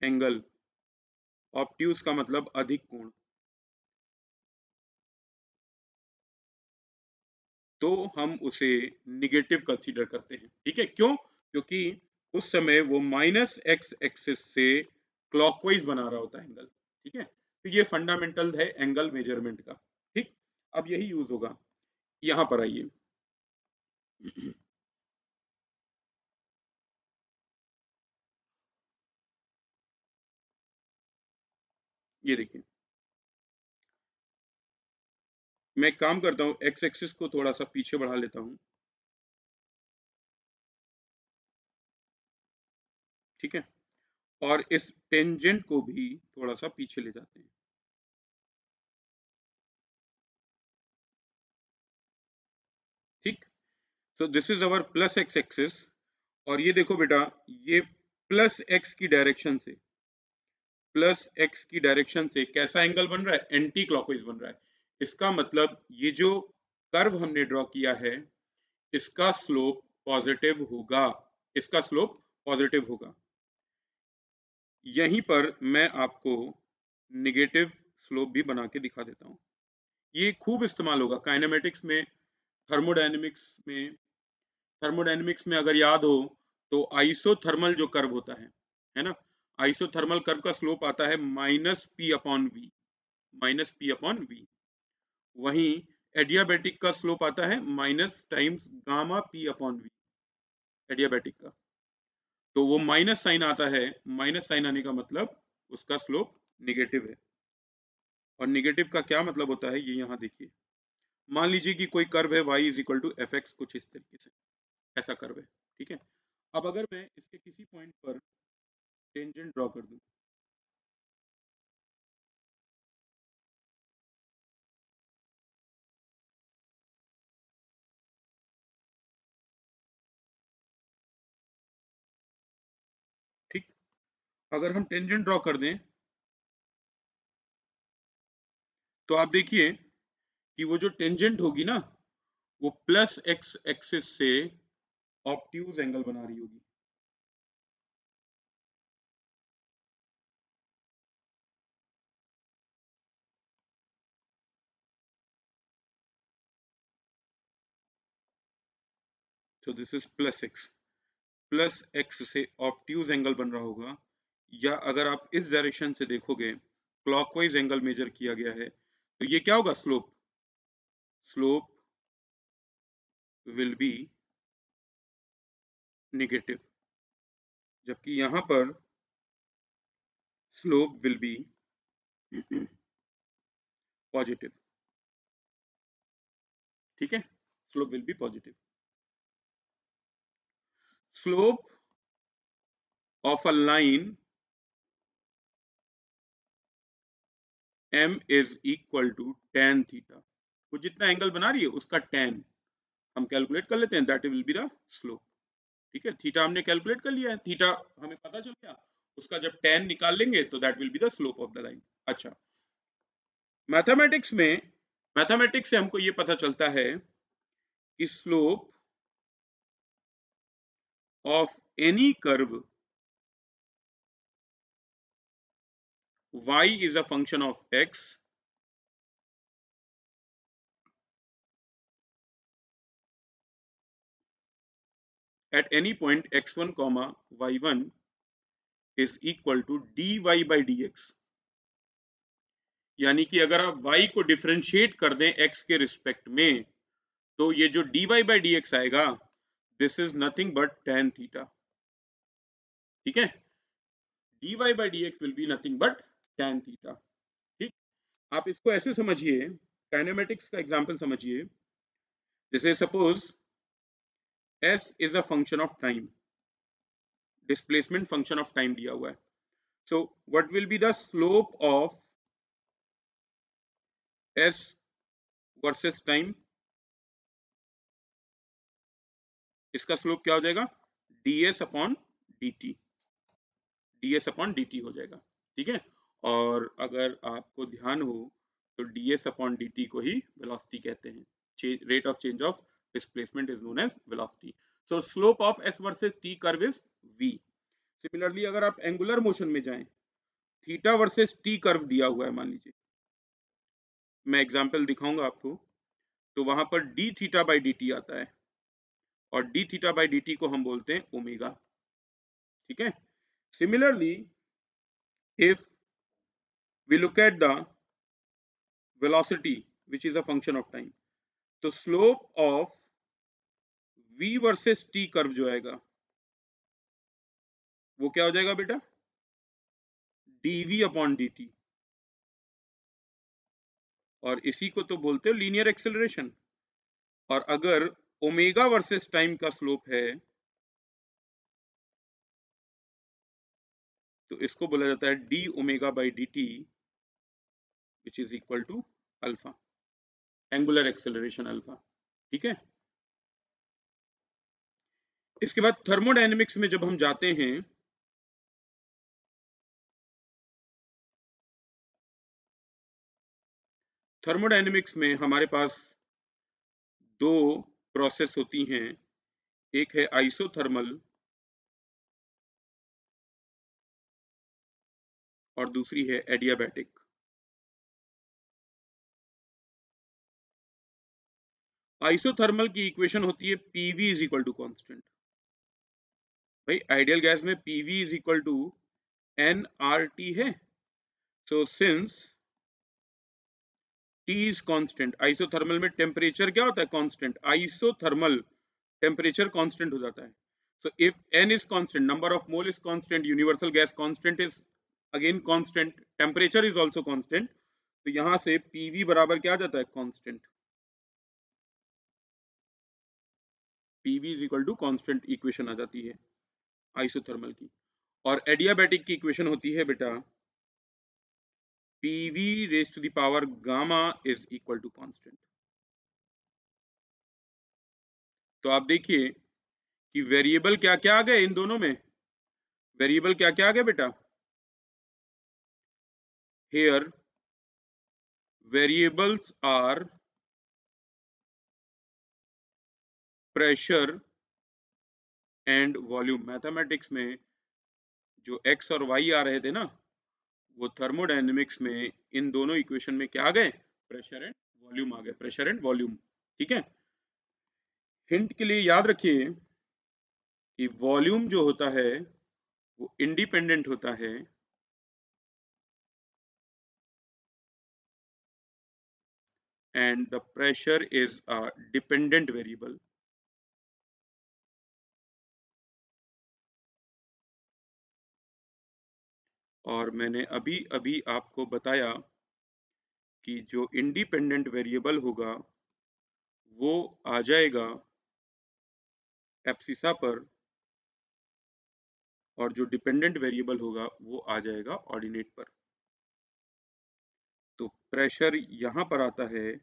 एंगल, ऑब्ट्यूज का मतलब अधिक कोण, तो हम उसे निगेटिव कंसीडर करते हैं। ठीक है, क्यों, क्योंकि उस समय वो माइनस एक्स एक्सिस से क्लॉकवाइज बना रहा होता है एंगल। ठीक है, तो ये फंडामेंटल है एंगल मेजरमेंट का। ठीक, अब यही यूज होगा। यहां पर आइए, ये देखिए, मैं एक काम करता हूं, एक्स एक्सिस को थोड़ा सा पीछे बढ़ा लेता हूं। ठीक है, और इस टेंजेंट को भी थोड़ा सा पीछे ले जाते हैं। ठीक, so this is our plus x axis, और ये देखो बेटा, ये प्लस एक्स की डायरेक्शन से, प्लस एक्स की डायरेक्शन से कैसा एंगल बन रहा है, एंटी क्लॉकवाइज बन रहा है। इसका मतलब ये जो कर्व हमने ड्रॉ किया है इसका स्लोप पॉजिटिव होगा, इसका स्लोप पॉजिटिव होगा। यहीं पर मैं आपको निगेटिव स्लोप भी बना के दिखा देता हूं। ये खूब इस्तेमाल होगा काइनेमेटिक्स में, थर्मोडायनेमिक्स में। थर्मोडायनेमिक्स में अगर याद हो तो आइसोथर्मल जो कर्व होता है ना, आइसोथर्मल कर्व का स्लोप आता है minus p upon v, minus p upon v. वहीं एडियाबैटिक का स्लोप आता है minus times gamma p upon v, adiabatic का। तो वो माइनस साइन आता है, माइनस साइन आने का मतलब उसका स्लोप निगेटिव है। और निगेटिव का क्या मतलब होता है ये यहाँ देखिए, मान लीजिए कि कोई कर्व है y is equal to f x, कुछ इस तरीके से ऐसा कर्व है। ठीक है, अब अगर मैं इसके किसी पॉइंट पर टेंजेंट ड्रॉ कर दूं, ठीक, अगर हम टेंजेंट ड्रॉ कर दें तो आप देखिए कि वो जो टेंजेंट होगी ना वो प्लस एक्स एक्सिस से ऑब्ट्यूज एंगल बना रही होगी। So this is plus x से ऑब्ट्यूज एंगल बन रहा होगा। या अगर आप इस डायरेक्शन से देखोगे, क्लॉकवाइज एंगल मेजर किया गया है, तो ये क्या होगा, slope, slope will be negative, जबकि यहां पर स्लोप विल बी पॉजिटिव। ठीक है, slope will be positive. Slope of a line m is equal to tan theta, वो जितना एंगल बना रही है उसका tan हम कैलकुलेट कर लेते हैं, that will be the slope. ठीक है, थीटा हमने कैलकुलेट कर लिया है, थीटा हमें पता चल गया, उसका जब tan निकाल लेंगे तो that will be the slope of the line. अच्छा, मैथमेटिक्स में, मैथमेटिक्स से हमको ये पता चलता है कि slope of any curve y is a function of x at any point x1 comma y1 is equal to dy by dx। यानी कि अगर आप y को डिफरेंशिएट कर दें x के रिस्पेक्ट में, तो ये जो dy by dx आएगा, this is nothing but tan theta. ठीक है, dy by dx will be nothing but tan theta. ठीक, आप इसको ऐसे समझिए, काइनेमेटिक्स का एग्जांपल समझिए, जैसे suppose s is a function of time, displacement function of time दिया हुआ है। So what will be the slope of s versus time? इसका स्लोप क्या हो जाएगा? ds upon dt, ds upon dt हो जाएगा। ठीक है, और अगर आपको ध्यान हो तो ds अपॉन dt को ही वेलोसिटी कहते हैं, rate of change of displacement is known as velocity. So slope of s versus t curve is v। Similarly अगर आप एंगुलर मोशन में जाएं, थीटा वर्सेस t कर्व दिया हुआ है, मान लीजिए, मैं एग्जांपल दिखाऊंगा आपको, तो वहां पर d थीटा बाई dt आता है, और d थीटा बाई dt को हम बोलते हैं ओमेगा। ठीक है, similarly if we look at the velocity which is a function of time, तो slope of v versus t curve जो आएगा वो क्या हो जाएगा बेटा? dv अपॉन dt, और इसी को तो बोलते हो लीनियर एक्सेलरेशन। और अगर ओमेगा वर्सेस टाइम का स्लोप है तो इसको बोला जाता है d omega by d t which is equal to alpha, angular acceleration alpha. ठीक है, इसके बाद थर्मोडायनेमिक्स में जब हम जाते हैं, थर्मोडायनेमिक्स में हमारे पास दो प्रोसेस होती हैं, एक है आइसोथर्मल और दूसरी है एडियाबैटिक। आइसोथर्मल की इक्वेशन होती है PV is equal to constant. भाई आइडियल गैस में PV is equal to N R T है, so since T is constant, isothermal में टेम्परेचर क्या होता है? कांस्टेंट। आइसोथर्मल टेम्परेचर कांस्टेंट हो जाता है। So if n is constant, number of mole is constant, universal gas constant is again constant, temperature is also constant, तो यहां से pv बराबर क्या आ जाता है? Constant. pv is equal to constant equation आ जाती है आइसोथर्मल की। और एडियाबैटिक की इक्वेशन होती है बेटा pv raised to the power gamma is equal to constant। तो आप देखिए कि वेरिएबल क्या क्या आ गए इन दोनों में, वेरिएबल क्या क्या आ गए बेटा? here variables are pressure and volume। Mathematics में जो x और y आ रहे थे ना, वो थर्मोडायनेमिक्स में इन दोनों इक्वेशन में क्या आ गए? प्रेशर एंड वॉल्यूम आ गए, प्रेशर एंड वॉल्यूम। ठीक है, हिंट के लिए याद रखिए कि वॉल्यूम जो होता है वो इंडिपेंडेंट होता है and the pressure is a dependent variable. और मैंने अभी अभी आपको बताया कि जो इंडिपेंडेंट वेरिएबल होगा वो आ जाएगा एप्सिसा पर और जो डिपेंडेंट वेरिएबल होगा वो आ जाएगा ऑर्डिनेट पर। तो प्रेशर यहाँ पर आता है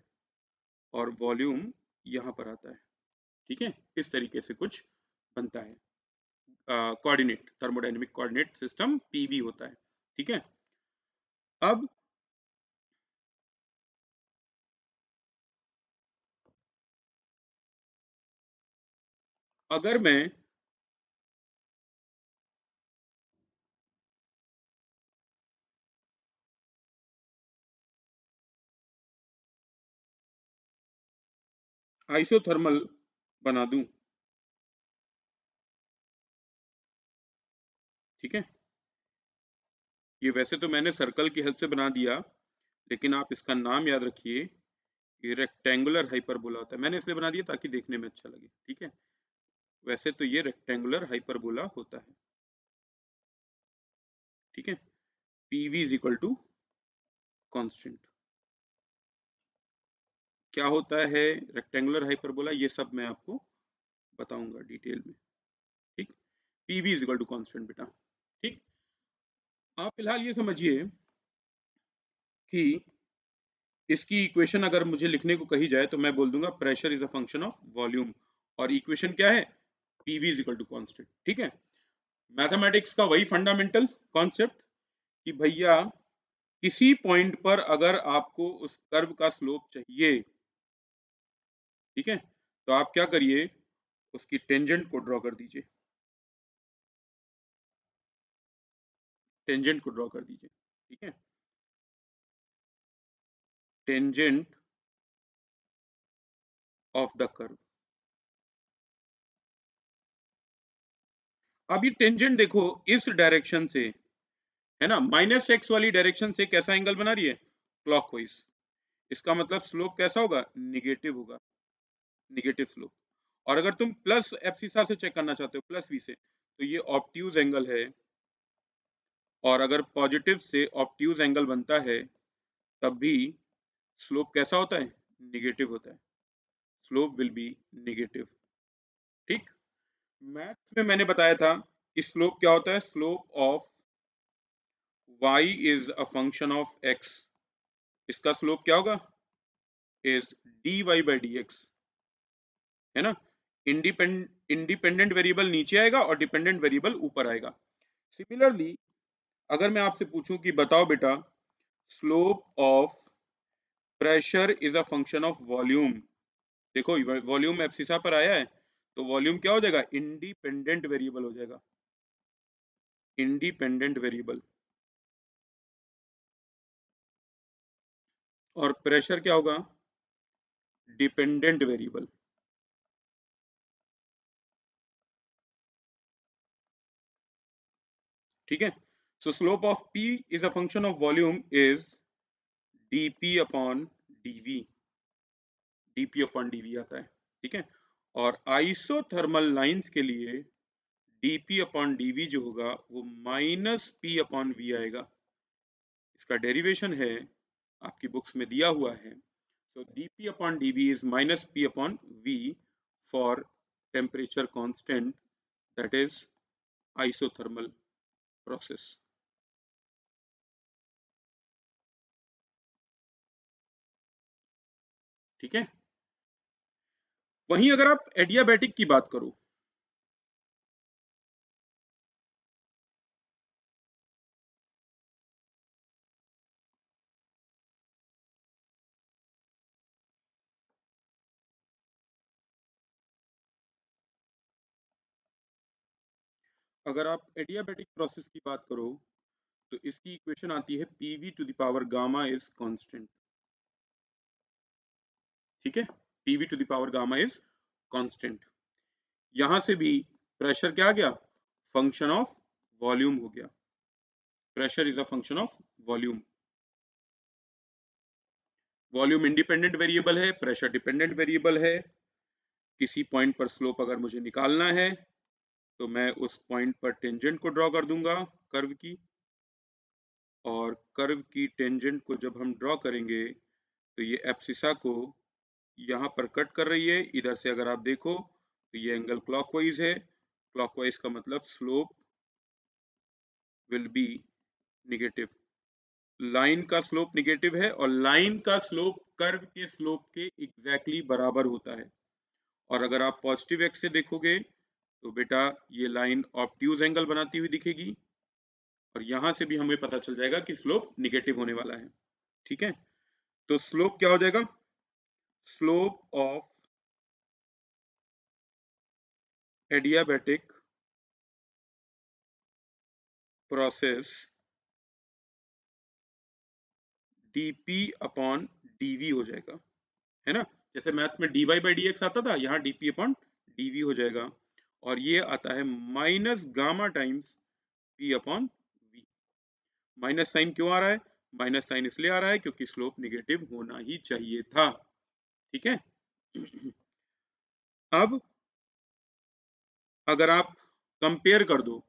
और वॉल्यूम यहाँ पर आता है। ठीक है, इस तरीके से कुछ बनता है। Coordinate, thermodynamic coordinate system PV होता है। ठीक है, अब अगर मैं आइसोथर्मल बना दूं, ठीक है, ये वैसे तो मैंने सर्कल की हेल्प से बना दिया, लेकिन आप इसका नाम याद रखिए, ये रेक्टेंगुलर हाइपरबोला होता है। मैंने इसलिए बना दिया ताकि देखने में अच्छा लगे। ठीक है, वैसे तो ये रेक्टेंगुलर हाइपरबोला होता है। ठीक है, PV is equal to constant. क्या होता है रेक्टेंगुलर हाइपरबोला, ये सब मैं आपको बताऊंगा डिटेल में। ठीक, PV is equal to constant बेटा। ठीक, आप फिलहाल ये समझिए कि इसकी इक्वेशन अगर मुझे लिखने को कही जाए तो मैं बोल दूंगा pressure is a function of volume, और इक्वेशन क्या है, PV is equal to constant. ठीक है, मैथमेटिक्स का वही फंडामेंटल कॉन्सेप्ट कि भैया किसी पॉइंट पर अगर आपको उस कर्व का स्लोप चाहिए, ठीक है, तो आप क्या करिए, उसकी टेंजेंट को ड्रॉ कर दीजिए। टेंजेंट को ड्रॉ कर दीजिए। ठीक है, टेंजेंट ऑफ द कर्व। अब ये टेंजेंट देखो इस डायरेक्शन से, है ना, माइनस एक्स वाली डायरेक्शन से कैसा एंगल बना रही है, क्लॉकवाइज। इसका मतलब स्लोप कैसा होगा, निगेटिव होगा, निगेटिव स्लोप। और अगर तुम प्लस एप्सिसा से चेक करना चाहते हो, प्लस वी से, तो ये ऑब्ट्यूज एंगल है। और अगर पॉजिटिव से ऑब्ट्यूज एंगल बनता है तब भी स्लोप कैसा होता है, निगेटिव होता है। Slope will be negative. ठीक, मैथ्स में मैंने बताया था कि स्लोप क्या होता है, slope of y is a function of x, इसका स्लोप क्या होगा, इज dy by dx, है ना। इंडिपेंडेंट वेरिएबल नीचे आएगा और डिपेंडेंट वेरिएबल ऊपर आएगा। सिमिलरली अगर मैं आपसे पूछूं कि बताओ बेटा, slope of pressure is a function of volume, देखो वॉल्यूम एब्सिसा पर आया है, तो वॉल्यूम क्या हो जाएगा, इंडिपेंडेंट वेरिएबल हो जाएगा, इंडिपेंडेंट वेरिएबल। और प्रेशर क्या होगा, डिपेंडेंट वेरिएबल। ठीक है, सो slope of p is a function of volume is dp upon dv, dp upon dv आता है। ठीक है, और आइसोथर्मल लाइंस के लिए dp अपॉन dv जो होगा वो माइनस p अपॉन v आएगा। इसका डेरिवेशन है आपकी बुक्स में दिया हुआ है। so dp upon dv is minus p upon v for temperature constant, that is isothermal process। ठीक है, वहीं अगर आप एडियाबैटिक की बात करो, अगर आप एडियाबैटिक प्रोसेस की बात करो तो इसकी इक्वेशन आती है PV to the power gamma is constant. ठीक है, PV to the power gamma is constant. यहां से भी प्रेशर क्या आ गया, फंक्शन ऑफ वॉल्यूम हो गया। Pressure is a function of volume. Volume independent variable है, प्रेशर डिपेंडेंट वेरिएबल है। किसी पॉइंट पर स्लोप अगर मुझे निकालना है तो मैं उस पॉइंट पर टेंजेंट को ड्रॉ कर दूंगा, कर्व की। और कर्व की टेंजेंट को जब हम ड्रॉ करेंगे तो ये एब्सिसा को यहाँ पर कट कर रही है। इधर से अगर आप देखो तो ये एंगल क्लॉकवाइज है, क्लॉकवाइज का मतलब slope will be negative. Line का स्लोप निगेटिव है और लाइन का स्लोप कर्व के स्लोप के एग्जैक्टली बराबर होता है। और अगर आप पॉजिटिव एक्स से देखोगे तो बेटा ये लाइन ऑब्ट्यूज एंगल बनाती हुई दिखेगी और यहां से भी हमें पता चल जाएगा कि स्लोप निगेटिव होने वाला है। ठीक है, तो स्लोप क्या हो जाएगा? Slope of adiabatic process dp upon dv हो जाएगा, है ना। जैसे मैथ्स में dy बाई डी एक्स आता था, यहाँ dp अपॉन dv हो जाएगा और ये आता है minus gamma times p upon v। Minus sign क्यों आ रहा है? माइनस साइन इसलिए आ रहा है क्योंकि स्लोप निगेटिव होना ही चाहिए था। ठीक है। अब अगर आप कंपेयर कर दो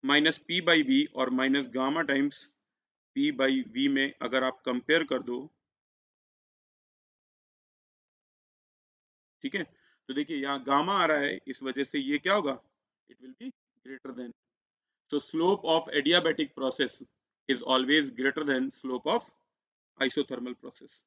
माइनस पी बाई वी और minus gamma times p by v में अगर आप कंपेयर कर दो, ठीक है, तो देखिए यहाँ गामा आ रहा है, इस वजह से ये क्या होगा? It will be greater than. So slope of adiabatic process is always greater than slope of isothermal process.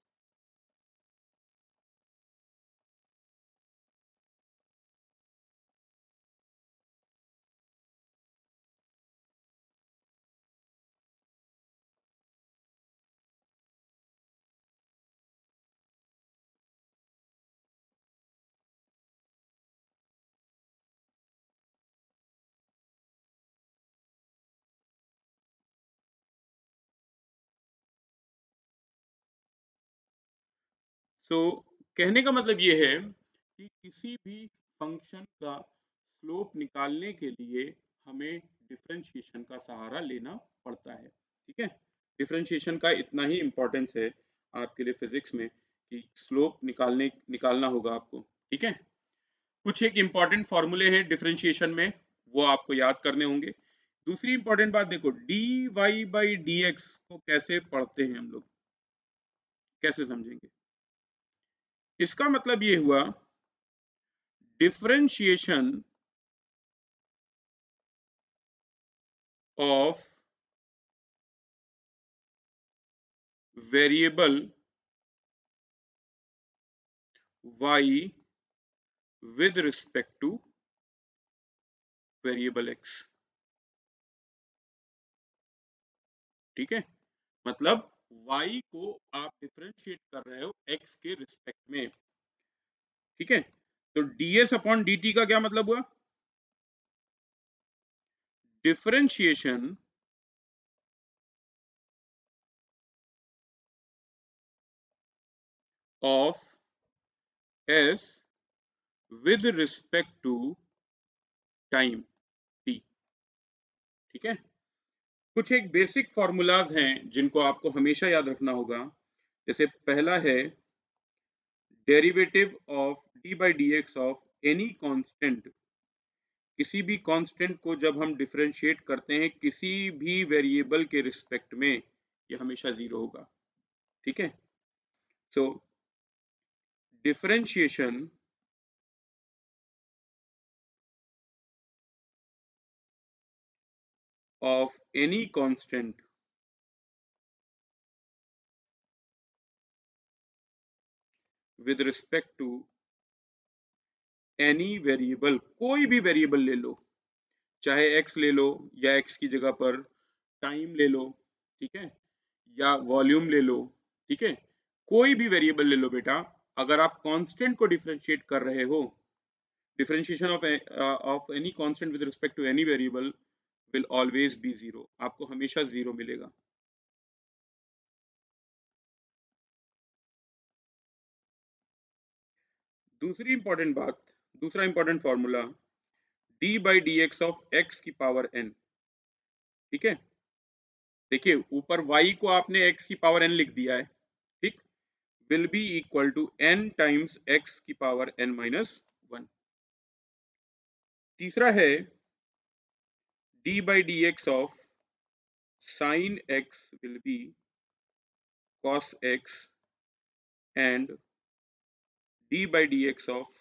So कहने का मतलब ये है कि किसी भी फंक्शन का स्लोप निकालने के लिए हमें डिफरेंशिएशन का सहारा लेना पड़ता है। ठीक है, डिफरेंशिएशन का इतना ही इम्पोर्टेंस है आपके लिए फिजिक्स में कि स्लोप निकालना होगा आपको। ठीक है, कुछ एक इंपॉर्टेंट फॉर्मूले हैं डिफरेंशिएशन में, वो आपको याद करने होंगे। दूसरी इंपॉर्टेंट बात देखो, d y by d x को कैसे पढ़ते हैं हम लोग, कैसे समझेंगे? इसका मतलब ये हुआ differentiation of variable y with respect to variable x. ठीक है, मतलब y को आप डिफरेंशिएट कर रहे हो x के रिस्पेक्ट में। ठीक है, तो ds अपॉन dt का क्या मतलब हुआ? Differentiation of s with respect to time t। ठीक है, कुछ एक बेसिक फॉर्मूलाज हैं जिनको आपको हमेशा याद रखना होगा। जैसे पहला है derivative of D by d x of any constant. किसी भी कांस्टेंट को जब हम डिफरेंशिएट करते हैं किसी भी वेरिएबल के रिस्पेक्ट में, ये हमेशा जीरो होगा। ठीक है, so differentiation of any constant with respect to any variable, कोई भी वेरिएबल ले लो, चाहे x ले लो या x की जगह पर टाइम ले लो, ठीक है, या वॉल्यूम ले लो, ठीक है, कोई भी वेरिएबल ले लो बेटा, अगर आप कांस्टेंट को डिफरेंशिएट कर रहे हो, differentiation of any constant with respect to any variable will always be zero, आपको हमेशा जीरो मिलेगा। दूसरी इंपॉर्टेंट बात, दूसरा important formula, d by d x of x की पावर एन। ठीक है, देखिए ऊपर y को आपने x की पावर n लिख दिया है, ठीक, will be equal to n times x की पावर n माइनस वन। तीसरा है d by d x of sine x will be cos x and d by d x of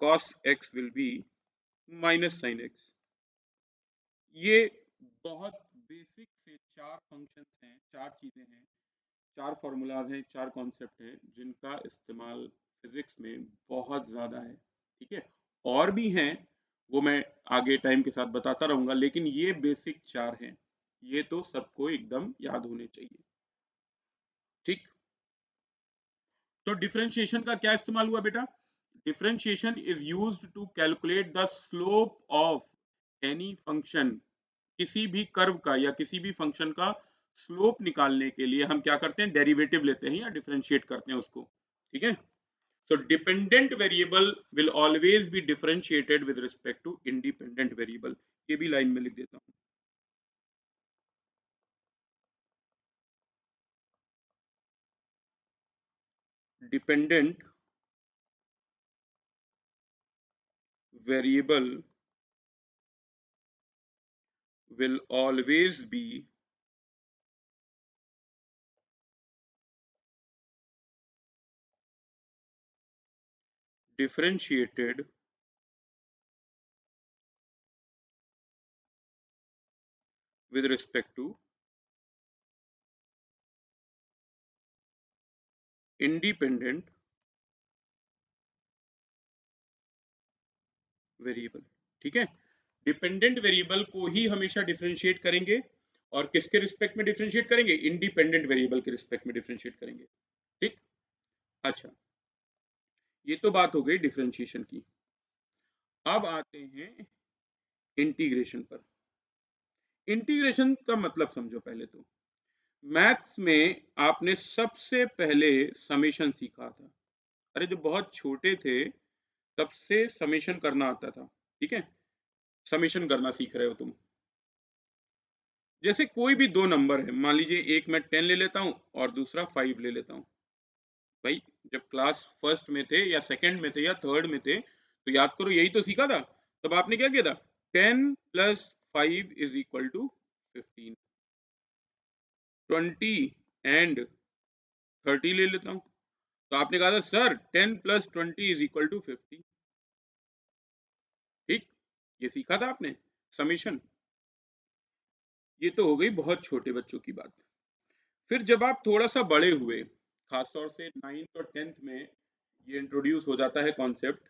cos x will be minus sin x। ये बहुत बेसिक से चार फंक्शंस हैं, चार चीजें हैं, चार फॉर्मूलाज हैं, चार कॉन्सेप्ट हैं जिनका इस्तेमाल फिजिक्स में बहुत ज्यादा है। ठीक है, और भी हैं, वो मैं आगे टाइम के साथ बताता रहूंगा, लेकिन ये बेसिक चार हैं, ये तो सबको एकदम याद होने चाहिए। ठीक, तो डिफरेंशिएशन का क्या इस्तेमाल हुआ बेटा? Differentiation is used to calculate the slope of any function. किसी भी कर्व का या किसी भी फंक्शन का स्लोप निकालने के लिए हम क्या करते हैं, डेरिवेटिव लेते हैं या डिफरेंशिएट करते हैं उसको। ठीक है, so dependent variable will always be differentiated with respect to independent variable। ये भी लाइन में लिख देता हूं, dependent variable will always be differentiated with respect to independent variable. ठीक है, डिपेंडेंट वेरिएबल को ही हमेशा डिफरेंशिएट करेंगे, और किसके रिस्पेक्ट में डिफरेंशिएट करेंगे? इंडिपेंडेंट वेरिएबल के रिस्पेक्ट में डिफरेंशिएट करेंगे। ठीक, अच्छा, ये तो बात हो गई डिफरेंशिएशन की। अब आते हैं इंटीग्रेशन पर। इंटीग्रेशन का मतलब समझो पहले तो। मैथ्स में आपने सबसे पहले समेशन सीखा था। अरे जब बहुत छोटे थे तब से समेशन करना आता था। ठीक है, समेशन करना सीख रहे हो तुम। जैसे कोई भी दो नंबर है, मान लीजिए एक मैं 10 ले लेता हूं और दूसरा 5 ले लेता हूं। भाई जब क्लास फर्स्ट में थे या सेकंड में थे या थर्ड में थे, तो याद करो यही तो सीखा था। तब आपने क्या किया था? 10 plus 5 is equal to 15। 20 and 30 ले लेता हूं, तो आपने कहा था sir 10 plus 20 is equal to 50। ठीक, ये सीखा था आपने समेशन। ये तो हो गई बहुत छोटे बच्चों की बात। फिर जब आप थोड़ा सा बड़े हुए, खासतौर से 9th और 10th में, ये इंट्रोड्यूस हो जाता है कॉन्सेप्ट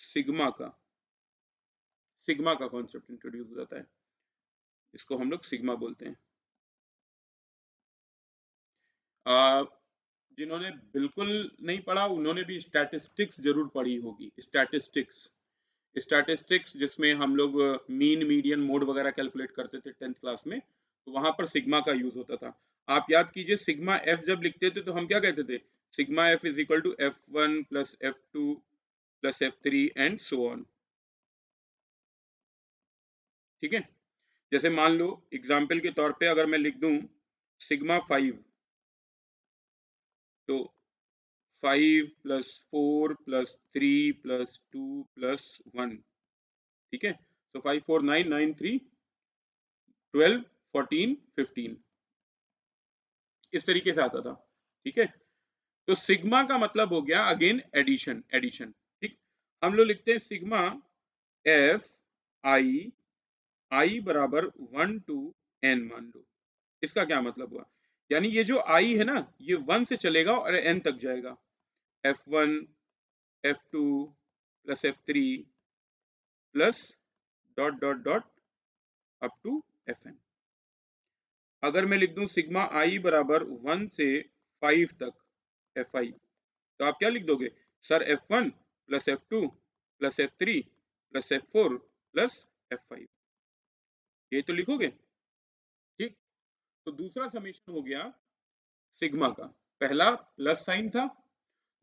सिग्मा का। सिग्मा का कॉन्सेप्ट इंट्रोड्यूस हो जाता है, इसको हम लोग सिग्मा बोलते हैं। आ, जिन्होंने बिल्कुल नहीं पढ़ा उन्होंने भी स्टैटिस्टिक्स जरूर पढ़ी होगी। स्टैटिस्टिक्स, स्टैटिस्टिक्स जिसमें हम लोग मीन मीडियन मोड वगैरह कैलकुलेट करते थे 10th क्लास में, तो वहां पर सिग्मा का यूज होता था। आप याद कीजिए, सिग्मा एफ जब लिखते थे तो हम क्या कहते थे? Sigma f is equal to F1 plus F2 plus F3 and so on. ठीक है, जैसे मान लो एग्जाम्पल के तौर पे अगर मैं लिख दूं सिग्मा 5, तो 5 प्लस 4 प्लस 3 प्लस 2 प्लस 1। ठीक है, तो 5 4 9 9 3 12 14 15, इस तरीके से आता था। ठीक है, तो सिग्मा का मतलब हो गया अगेन एडिशन, एडिशन। ठीक, हम लोग लिखते हैं सिग्मा एफ आई, आई बराबर 1 टू एन मान लो। इसका क्या मतलब हुआ? यानी ये जो आई है ना, ये 1 से चलेगा और एन तक जाएगा। F1 F2 plus F3 plus dot dot dot up to Fn। अगर मैं लिख दूं सिग्मा आई बराबर 1 से 5 तक Fi, तो आप क्या लिख दोगे? Sir F1 plus F2 plus F3 plus F4 plus F5, ये तो लिखोगे। ठीक, तो दूसरा समीशन हो गया सिग्मा का। पहला प्लस साइन था,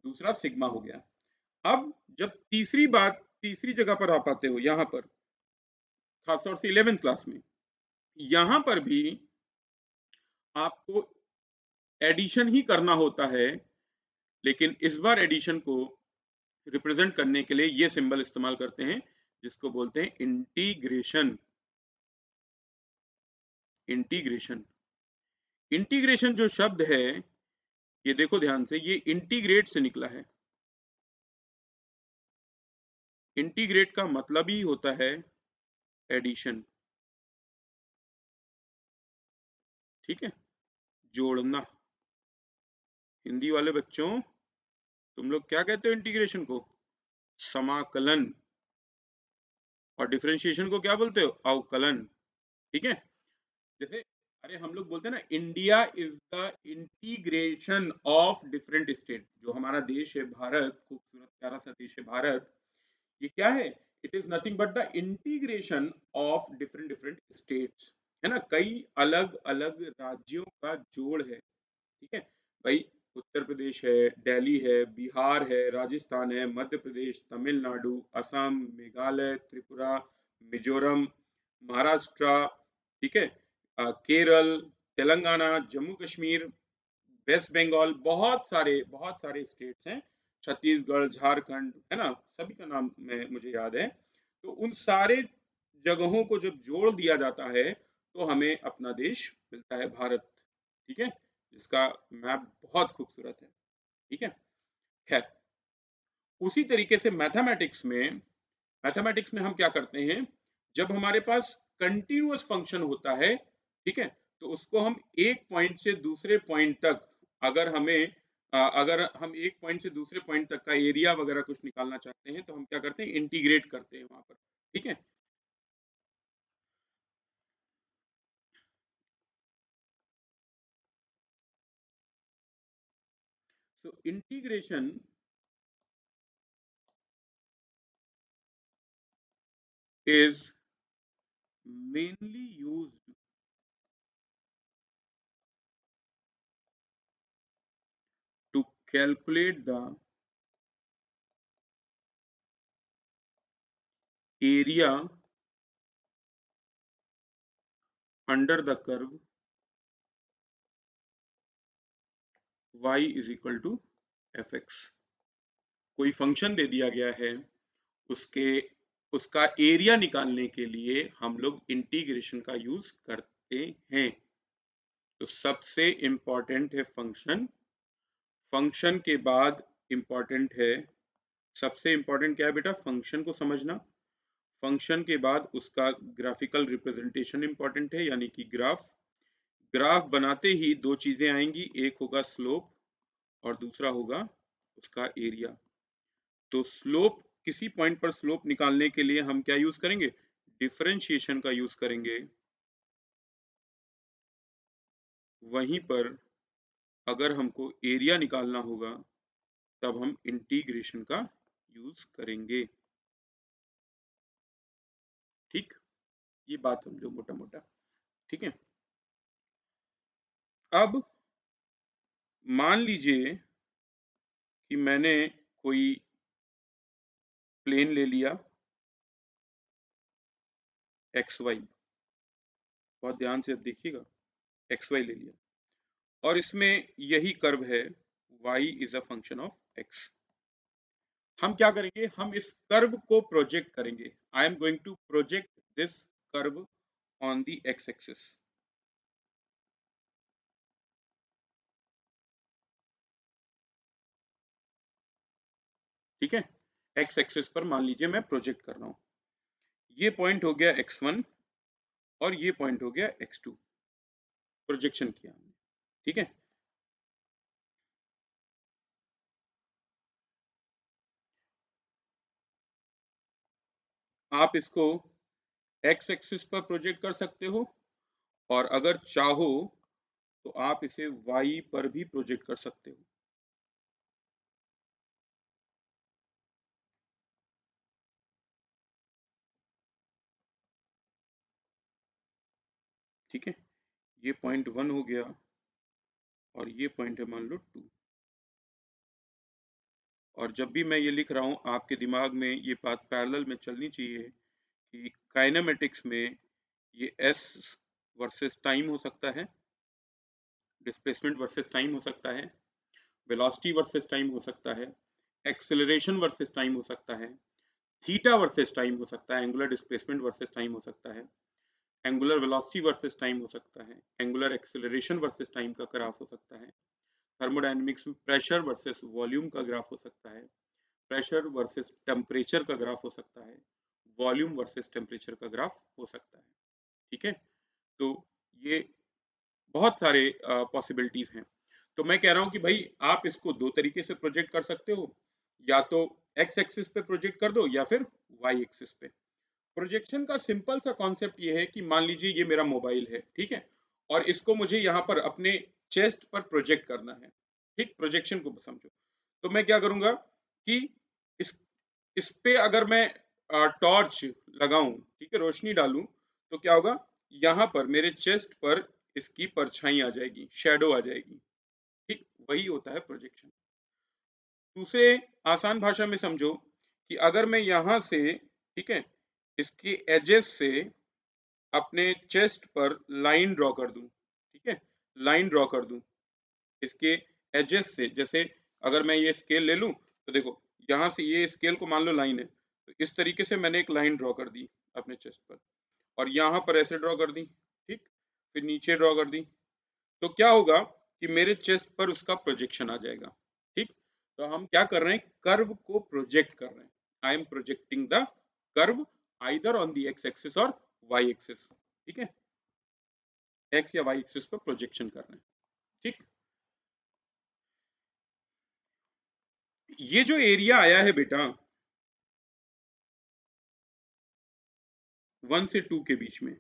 दूसरा सिग्मा हो गया। अब जब तीसरी बात, तीसरी जगह पर आप आते हो, यहां पर खासतौर से 11th क्लास में, यहां पर भी आपको एडिशन ही करना होता है, लेकिन इस बार एडिशन को रिप्रेजेंट करने के लिए ये सिंबल इस्तेमाल करते हैं जिसको बोलते हैं इंटीग्रेशन। इंटीग्रेशन, इंटीग्रेशन जो शब्द है, ये देखो ध्यान से, ये इंटीग्रेट से निकला है। इंटीग्रेट का मतलब ही होता है एडिशन, ठीक है, जोड़ना। हिंदी वाले बच्चों, तुम लोग क्या कहते हो इंटीग्रेशन को? समाकलन। और डिफरेंशिएशन को क्या बोलते हो? अवकलन, ठीक है। जैसे अरे हम लोग बोलते हैं ना, India is the integration of different state. जो हमारा देश है भारत, खूबसूरत प्यारा सा देश है भारत, ये क्या है? It is nothing but the integration of different different states, है ना, कई अलग अलग राज्यों का जोड़ है, ठीक है भाई। उत्तर प्रदेश है, दिल्ली है, बिहार है, राजस्थान है, मध्य प्रदेश, तमिलनाडु, असम, मेघालय, त्रिपुरा, मिजोरम, महाराष्ट्र, ठीक है, केरल, तेलंगाना, जम्मू कश्मीर, वेस्ट बंगाल, बहुत सारे स्टेट्स हैं, छत्तीसगढ़, झारखंड, है ना, सभी का नाम मुझे याद है। तो उन सारे जगहों को जब जोड़ दिया जाता है तो हमें अपना देश मिलता है भारत, ठीक है, जिसका मैप बहुत खूबसूरत है, ठीक है। खैर, उसी तरीके से मैथमेटिक्स में हम क्या करते हैं, जब हमारे पास कंटिन्यूअस फंक्शन होता है, ठीक है, तो उसको हम एक पॉइंट से दूसरे पॉइंट तक, अगर हम एक पॉइंट से दूसरे पॉइंट तक का एरिया वगैरह कुछ निकालना चाहते हैं तो हम क्या करते हैं, इंटीग्रेट करते हैं वहां पर, ठीक है। So integration is mainly used to calculate the area under the curve y is equal to fx। कोई फंक्शन दे दिया गया है, उसके उसका एरिया निकालने के लिए हम लोग इंटीग्रेशन का यूज करते हैं। तो सबसे इंपॉर्टेंट है फंक्शन, फंक्शन के बाद इंपॉर्टेंट है, सबसे इंपॉर्टेंट क्या है बेटा? फंक्शन को समझना। फंक्शन के बाद उसका ग्राफिकल रिप्रेजेंटेशन इंपॉर्टेंट है, यानी कि ग्राफ। ग्राफ बनाते ही दो चीजें आएंगी, एक होगा स्लोप और दूसरा होगा उसका एरिया। तो स्लोप, किसी पॉइंट पर स्लोप निकालने के लिए हम क्या यूज करेंगे? डिफरेंशिएशन का यूज करेंगे। वहीं पर अगर हमको एरिया निकालना होगा तब हम इंटीग्रेशन का यूज करेंगे, ठीक। ये बात समझो मोटा मोटा, ठीक है। अब मान लीजिए कि मैंने कोई प्लेन ले लिया एक्स वाई, बहुत ध्यान से अब देखिएगा, एक्स वाई ले लिया और इसमें यही कर्व है, y is a function of x। हम क्या करेंगे, हम इस कर्व को प्रोजेक्ट करेंगे। I am going to project this curve on the x axis, ठीक है। x एक्सिस पर मान लीजिए मैं प्रोजेक्ट कर रहा हूं, ये पॉइंट हो गया x1 और ये पॉइंट हो गया x2, प्रोजेक्शन किया हमने, ठीक है। आप इसको x एक्सिस पर प्रोजेक्ट कर सकते हो और अगर चाहो तो आप इसे y पर भी प्रोजेक्ट कर सकते हो, ठीक है। ये पॉइंट 1 हो गया और ये पॉइंट है मान लो 2। और जब भी मैं ये लिख रहा हूँ आपके दिमाग में ये बात पैरेलल में चलनी चाहिए कि काइनेमेटिक्स में ये s वर्सेस टाइम हो सकता है, डिस्प्लेसमेंट वर्सेस टाइम हो सकता है, वेलोसिटी वर्सेस टाइम हो सकता है, एक्सेलरेशन वर्सेस टाइम हो सकता है, थीटा वर्सेस टाइम हो सकता है, एंगुलर डिस्प्लेसमेंट वर्सेस टाइम हो सकता है, एंगुलर वेलोसिटी वर्सेस टाइम हो सकता है, एंगुलर एक्सेलरेशन वर्सेस टाइम का ग्राफ हो सकता है, थर्मोडायनेमिक्स में प्रेशर वर्सेस वॉल्यूम का ग्राफ हो सकता है, प्रेशर वर्सेस टेम्परेचर का ग्राफ हो सकता है, वॉल्यूम वर्सेस टेम्परेचर का ग्राफ हो सकता है। ठीक है, तो ये बहुत सारे पॉसिबिलिटीज हैं। तो मैं कह रहा हूं कि भाई आप इसको दो तरीके से प्रोजेक्ट कर सकते हो, या तो एक्स एक्सिस पे प्रोजेक्ट कर दो या फिर वाई एक्सिस पे। प्रोजेक्शन का सिंपल सा कॉन्सेप्ट ये है कि मान लीजिए ये मेरा मोबाइल है, ठीक है, और इसको मुझे यहाँ पर अपने चेस्ट पर प्रोजेक्ट करना है। ठीक, प्रोजेक्शन को समझो। तो मैं क्या करूंगा कि इस इस पे अगर मैं टॉर्च लगाऊं, ठीक है, रोशनी डालूं, तो क्या होगा, यहाँ पर मेरे चेस्ट पर इसकी परछाई आ जाएगी, शैडो आ जाएगी। ठीक, वही होता है प्रोजेक्शन। दूसरे आसान भाषा में समझो कि अगर मैं यहां से, ठीक है, इसके एजेस से अपने चेस्ट पर लाइन ड्रॉ कर दूं, ठीक है, लाइन ड्रॉ कर दूं इसके एजेस से। जैसे अगर मैं ये स्केल ले लूं, तो देखो यहां से ये स्केल को मान लो लाइन है, तो इस तरीके से मैंने एक लाइन ड्रॉ कर दी अपने चेस्ट पर, और यहां पर ऐसे ड्रॉ कर दी, ठीक, फिर नीचे ड्रॉ कर दी। तो क्या होगा कि मेरे चेस्ट पर उसका प्रोजेक्शन आ जाएगा। ठीक, तो हम क्या कर रहे हैं, कर्व को प्रोजेक्ट कर रहे हैं। I am projecting the curve either on the x axis और वाई एक्सिस। ठीक है, एक्स या वाई एक्सिस पर प्रोजेक्शन कर रहे हैं। ठीक, ये जो एरिया आया है बेटा 1 से 2 के बीच में,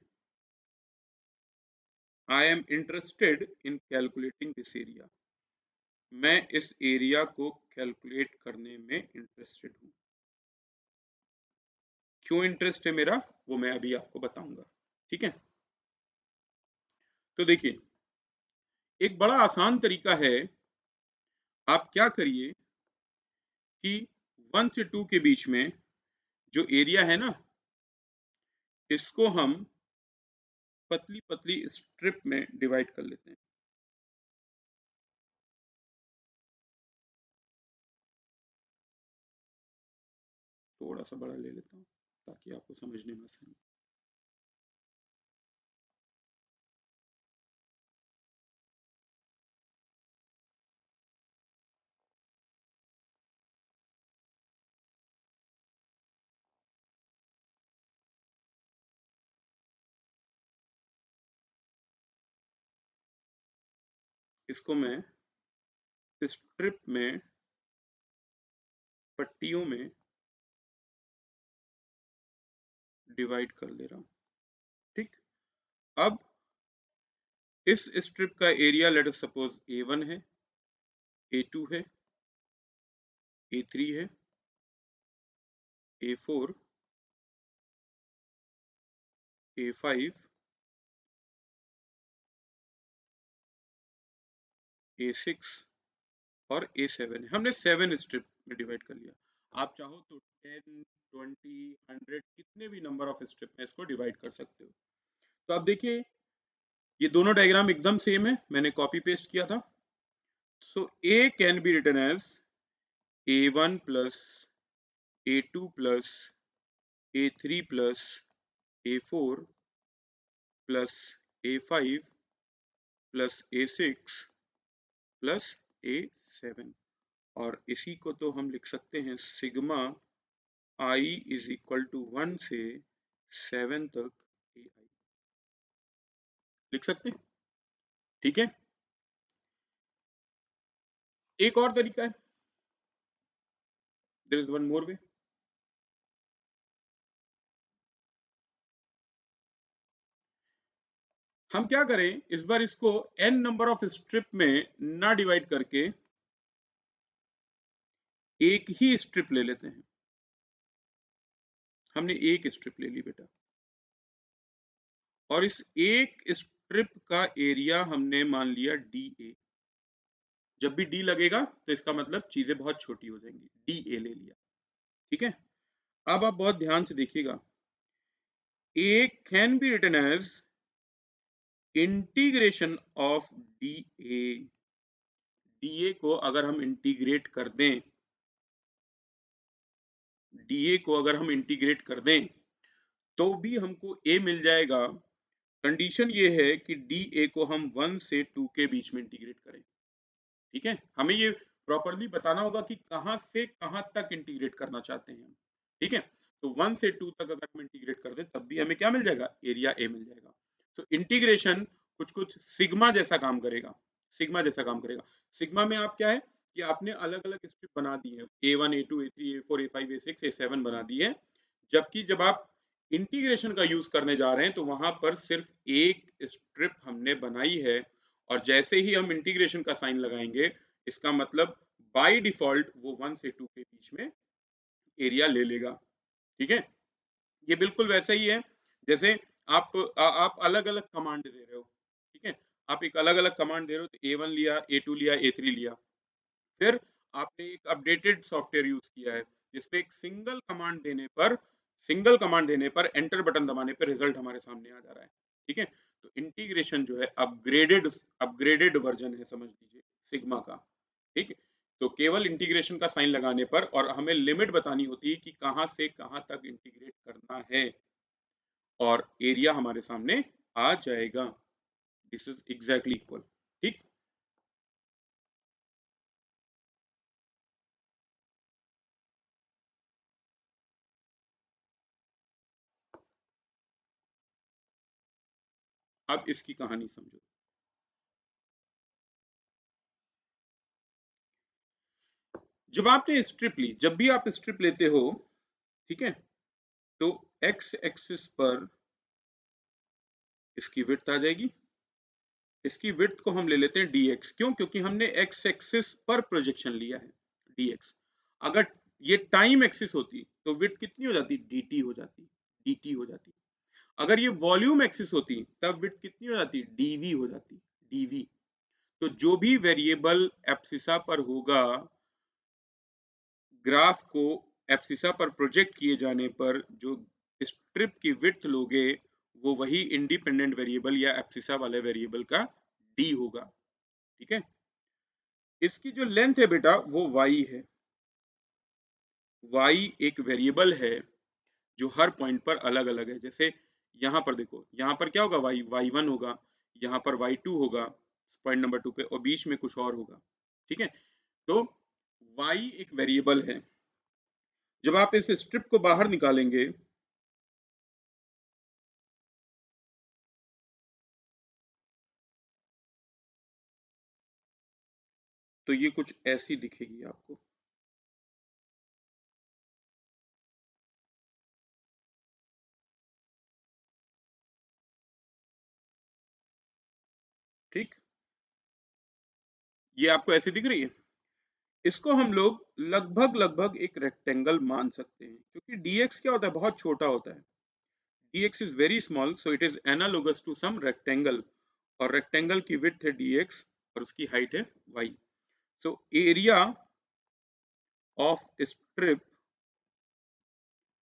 I am interested in calculating this area. मैं इस एरिया को कैलकुलेट करने में इंटरेस्टेड हूं। क्यों इंटरेस्ट है मेरा, वो मैं अभी आपको बताऊंगा। ठीक है, तो देखिए एक बड़ा आसान तरीका है। आप क्या करिए कि 1 से 2 के बीच में जो एरिया है ना, इसको हम पतली पतली स्ट्रिप में डिवाइड कर लेते हैं। थोड़ा सा बड़ा ले लेता हूँ ताकि आपको समझने में आसानी। इसको मैं स्ट्रिप में, पट्टियों में डिवाइड कर ले रहा हूँ। ठीक, अब इस स्ट्रिप का area let us suppose A1 है, A2 है, A3 है, A4, A5, A6 और A7 है। हमने 7 स्ट्रिप में डिवाइड कर लिया। आप चाहो तो 10, 20, 100 कितने भी नंबर ऑफ स्ट्रिप में इसको डिवाइड कर सकते हो। तो अब देखिए ये दोनों डायग्राम एकदम सेम है, मैंने कॉपी पेस्ट किया था। So A can be written as A1 plus A2 plus A3 plus A4 plus A5 plus A6 plus A7। और इसी को तो हम लिख सकते हैं sigma I is equal to 1 से 7 तक AI लिख सकते हैं। ठीक है, एक और तरीका है, देयर इज वन मोर वे। हम क्या करें, इस बार इसको n नंबर ऑफ स्ट्रिप में ना डिवाइड करके एक ही स्ट्रिप ले लेते हैं। हमने एक स्ट्रिप ले ली बेटा, और इस एक स्ट्रिप का एरिया हमने मान लिया DA। जब भी D लगेगा तो इसका मतलब चीजें बहुत छोटी हो जाएंगी, DA ले लिया। ठीक है, अब आप बहुत ध्यान से देखिएगा, A can be written as integration of DA। DA को अगर हम इंटीग्रेट कर दें, DA को अगर हम इंटीग्रेट कर दें तो भी हमको A मिल जाएगा। कंडीशन ये है कि DA को हम 1 से 2 के बीच में इंटीग्रेट करें। ठीक है, हमें ये प्रॉपरली बताना होगा कि कहां से कहां तक इंटीग्रेट करना चाहते हैं, ठीक है। तो 1 से 2 तक अगर हम इंटीग्रेट कर दे तब भी हमें क्या मिल जाएगा, एरिया ए मिल जाएगा। तो इंटीग्रेशन कुछ कुछ सिग्मा जैसा काम करेगा, सिग्मा जैसा काम करेगा। सिग्मा में आप क्या है कि आपने अलग अलग स्ट्रिप बना दी है, A1 A2 A3 A4 A5 A6 A7 बना दी है, जबकि जब आप इंटीग्रेशन का यूज करने जा रहे हैं तो वहां पर सिर्फ एक स्ट्रिप हमने बनाई है, और जैसे ही हम इंटीग्रेशन का साइन लगाएंगे इसका मतलब बाय डिफॉल्ट वो 1 से 2 के बीच में एरिया ले लेगा, ठीक है। ये बिल्कुल वैसा ही है जैसे आप अलग अलग कमांड दे रहे हो, ठीक है। आप एक अलग अलग कमांड दे रहे हो, तो A1 लिया, A2 लिया, A3 लिया, फिर आपने एक अपडेटेड सॉफ्टवेयर यूज किया है जिसपे एक सिंगल कमांड देने पर एंटर बटन दबाने पर रिजल्ट हमारे सामने आ जा रहा है, ठीक है। तो इंटीग्रेशन जो है अपग्रेडेड वर्जन है, समझ लीजिए, सिग्मा का, ठीक है। तो केवल इंटीग्रेशन का साइन लगाने पर, और हमें लिमिट बतानी होती है कि कहां से कहां तक इंटीग्रेट करना है, और एरिया हमारे सामने आ जाएगा। दिस इज एग्जैक्टली इक्वल, ठीक। अब इसकी कहानी समझो। जब आपने स्ट्रिप ली, जब भी आप स्ट्रिप लेते हो, ठीक है, तो एक्स एक्सिस पर इसकी विड्थ आ जाएगी, इसकी विड्थ को हम ले लेते हैं dx, क्यों, क्योंकि हमने एक्स एक्सिस पर प्रोजेक्शन लिया है dx। अगर ये टाइम एक्सिस होती तो विड्थ कितनी हो जाती, dt हो जाती, dt हो जाती। अगर ये वॉल्यूम एक्सिस होती तब विड्थ कितनी हो जाती, dv हो जाती, dv। तो जो भी वेरिएबल एब्सिसा पर होगा, ग्राफ को एब्सिसा पर प्रोजेक्ट किए जाने पर जो स्ट्रिप की विड्थ लोगे वो वही इंडिपेंडेंट वेरिएबल या एब्सिसा वाले वेरिएबल का डी होगा, ठीक है। इसकी जो लेंथ है बेटा वो y है, y एक वेरिएबल है जो हर पॉइंट पर अलग अलग है। जैसे यहाँ पर देखो, यहाँ पर क्या होगा, y1 होगा, यहाँ पर y2 होगा पॉइंट नंबर 2 पे, और बीच में कुछ और होगा, ठीक है। तो y एक वेरिएबल है। जब आप इस स्ट्रिप को बाहर निकालेंगे तो ये कुछ ऐसी दिखेगी आपको, ठीक। ये आपको ऐसी दिख रही है, इसको हम लोग लगभग लगभग एक रेक्टेंगल मान सकते हैं, क्योंकि dx क्या होता है, बहुत छोटा होता है। dx is very small, so it is analogous to some rectangle, और रेक्टेंगल की विड्थ है dx और उसकी हाइट है y। So area of strip,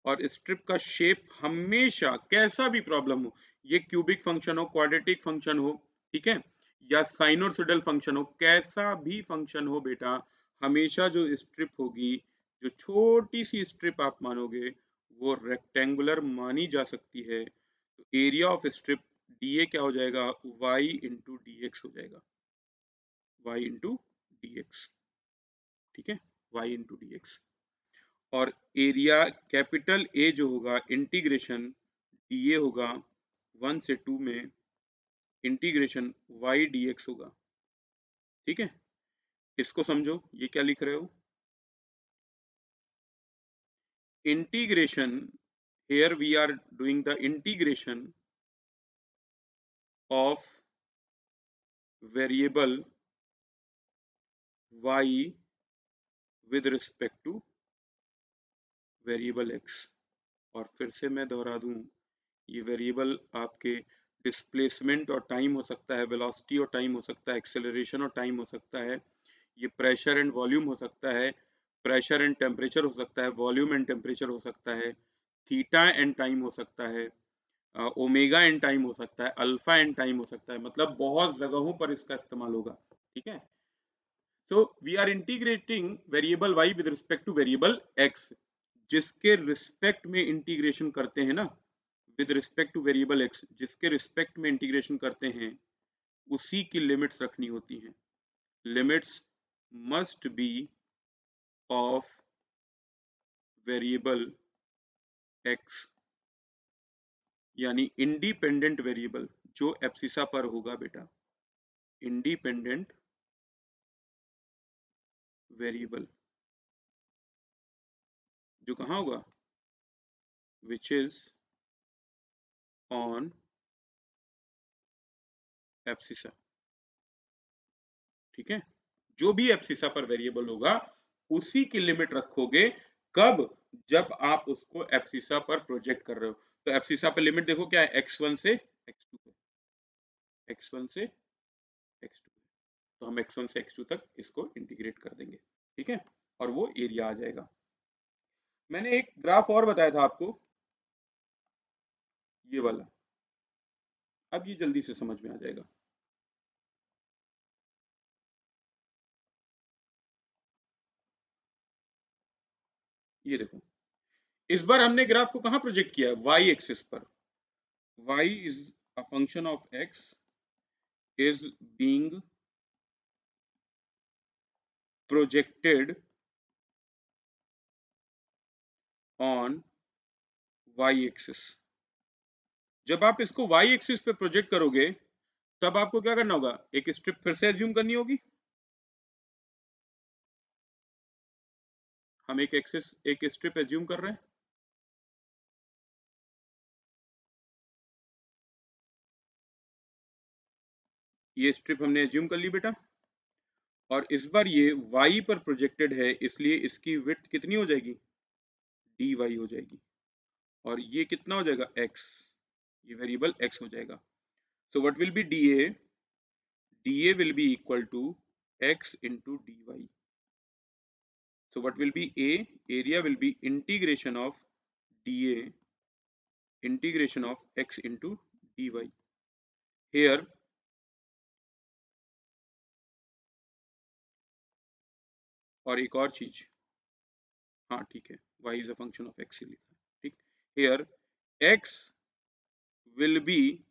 और स्ट्रिप का शेप हमेशा, कैसा भी प्रॉब्लम हो, ये क्यूबिक फंक्शन हो, क्वाड्रेटिक फंक्शन हो, ठीक है, या साइनोसॉइडल फंक्शन हो, कैसा भी फंक्शन हो बेटा, हमेशा जो स्ट्रिप होगी, जो छोटी सी स्ट्रिप आप मानोगे वो रेक्टेंगुलर मानी जा सकती है। तो एरिया ऑफ स्ट्रिप डीए क्या हो जाएगा, y इंटू डी एक्स हो जाएगा, y इंटू डी एक्स, ठीक है, y इंटू डी एक्स। और एरिया कैपिटल ए जो होगा, इंटीग्रेशन डीए होगा 1 से 2 में इंटीग्रेशन वाई डी एक्स होगा, ठीक है। इसको समझो, ये क्या लिख रहे हो, integration, here we are doing the integration of variable y with respect to variable x। और फिर से मैं दोहरा दूं, ये वेरिएबल आपके डिस्प्लेसमेंट और टाइम हो सकता है, वेलोसिटी और टाइम हो सकता है, एक्सेलरेशन और टाइम हो सकता है, ये प्रेशर एंड वॉल्यूम हो सकता है, प्रेशर एंड टेम्परेचर हो सकता है, वॉल्यूम एंड टेम्परेचर हो सकता है, थीटा एंड टाइम हो सकता है, ओमेगा एंड टाइम हो सकता है, अल्फा एंड टाइम हो सकता है, मतलब बहुत जगहों पर इसका इस्तेमाल होगा, ठीक है। So we are integrating variable y with respect to variable x, जिसके रिस्पेक्ट में इंटीग्रेशन करते हैं ना, with respect to variable x, जिसके रिस्पेक्ट में इंटीग्रेशन करते हैं उसी की लिमिट्स रखनी होती हैं। Limits must be of variable x, यानी इंडिपेंडेंट वेरिएबल जो एब्सिसा पर होगा बेटा, इंडिपेंडेंट वेरिएबल जो कहाँ होगा, विच इज ऑन एब्सिसा। ठीक है, जो भी एब्सिसा पर वेरिएबल होगा उसी की लिमिट रखोगे, कब, जब आप उसको एब्सिसा पर प्रोजेक्ट कर रहे हो। तो एब्सिसा पर लिमिट देखो क्या है, x1 से x2 है, x1 से x2, तो हम x1 से x2 तक इसको इंटीग्रेट कर देंगे। ठीक है, और वो एरिया आ जाएगा। मैंने एक ग्राफ और बताया था आपको, ये वाला, अब ये जल्दी से समझ में आ जाएगा। ये देखो, इस बार हमने ग्राफ को कहां प्रोजेक्ट किया है, वाई एक्सिस पर। y is a function of x is being projected on y axis। जब आप इसको y एक्सिस पे प्रोजेक्ट करोगे तब आपको क्या करना होगा, एक स्ट्रिप फिर से एज्यूम करनी होगी। हम एक स्ट्रिप एज्यूम कर रहे हैं, ये स्ट्रिप हमने एज्यूम कर ली बेटा, और इस बार ये y पर प्रोजेक्टेड है, इसलिए इसकी विड्थ कितनी हो जाएगी, dy हो जाएगी, और ये कितना हो जाएगा, x, ये वेरिएबल x हो जाएगा। So what will be dA, dA will be equal to x into dy. So what will be A? Area will be integration of dA, integration of x into dy. Here और एक और चीज, हाँ ठीक है, y is a function of x ही लिखा है, ठीक। Here x will be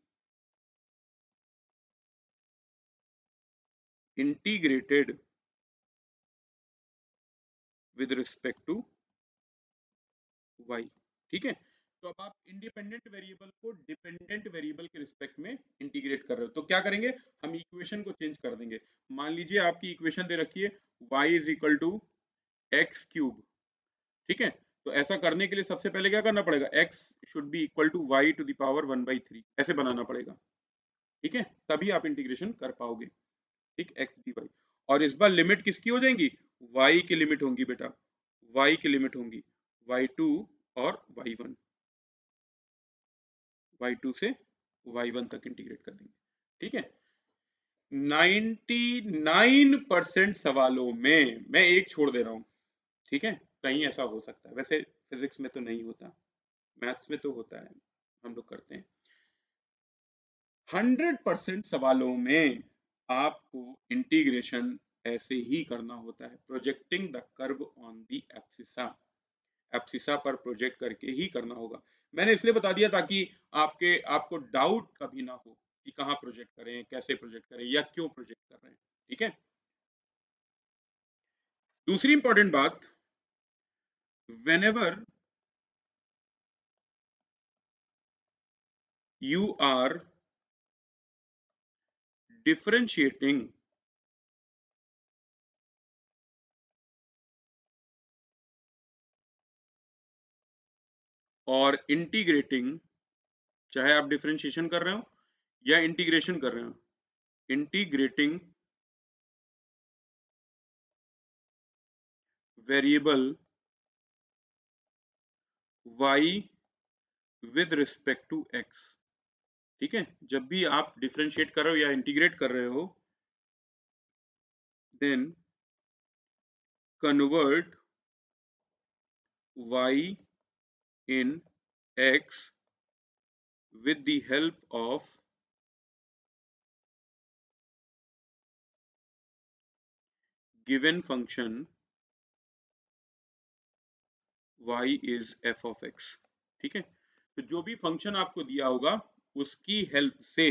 integrated with respect to y। ठीक है, तो अब आप इंडिपेंडेंट वेरिएबल को डिपेंडेंट वेरिएबल के रिस्पेक्ट में इंटीग्रेट कर रहे हो, तो क्या करेंगे, हम इक्वेशन को चेंज कर देंगे। मान लीजिए आपकी इक्वेशन दे रखी है y is equal to x cube. ठीक है, तो ऐसा करने के लिए सबसे पहले क्या करना पड़ेगा, x should be equal to y to the power 1/3, ऐसे बनाना पड़ेगा। ठीक है, तभी आप इंटीग्रेशन कर पाओगे। ठीक, x dy, और इस बार लिमिट किसकी हो जाएंगी, y की लिमिट होंगी बेटा, y की लिमिट होंगी y2 और y1, y2 से y1 तक इंटीग्रेट कर देंगे। ठीक है, 99% सवालों में मैं एक छोड़ दे रहा हूं, ठीक है, कहीं ऐसा हो सकता है, वैसे फिजिक्स में तो नहीं होता, मैथ्स में तो होता है, हम लोग करते हैं। 100% सवालों में आपको इंटीग्रेशन ऐसे ही करना होता है, projecting the curve on the abscissa, abscissa पर प्रोजेक्ट करके ही करना होगा। मैंने इसलिए बता दिया ताकि आपको डाउट कभी ना हो कि कहाँ प्रोजेक्ट करें, कैसे प्रोजेक्ट करें, या क्यों प्रोजेक्ट कर रहे हैं। ठीक है, दूसरी इंपॉर्टेंट बात, whenever you are differentiating और इंटीग्रेटिंग, चाहे आप डिफरेंशिएशन कर रहे हो या इंटीग्रेशन कर रहे हो, integrating variable y with respect to x। ठीक है, जब भी आप डिफरेंशिएट कर रहे हो या इंटीग्रेट कर रहे हो, then convert y in x with the help of given function y is f of x। ठीक है, तो जो भी फंक्शन आपको दिया होगा उसकी हेल्प से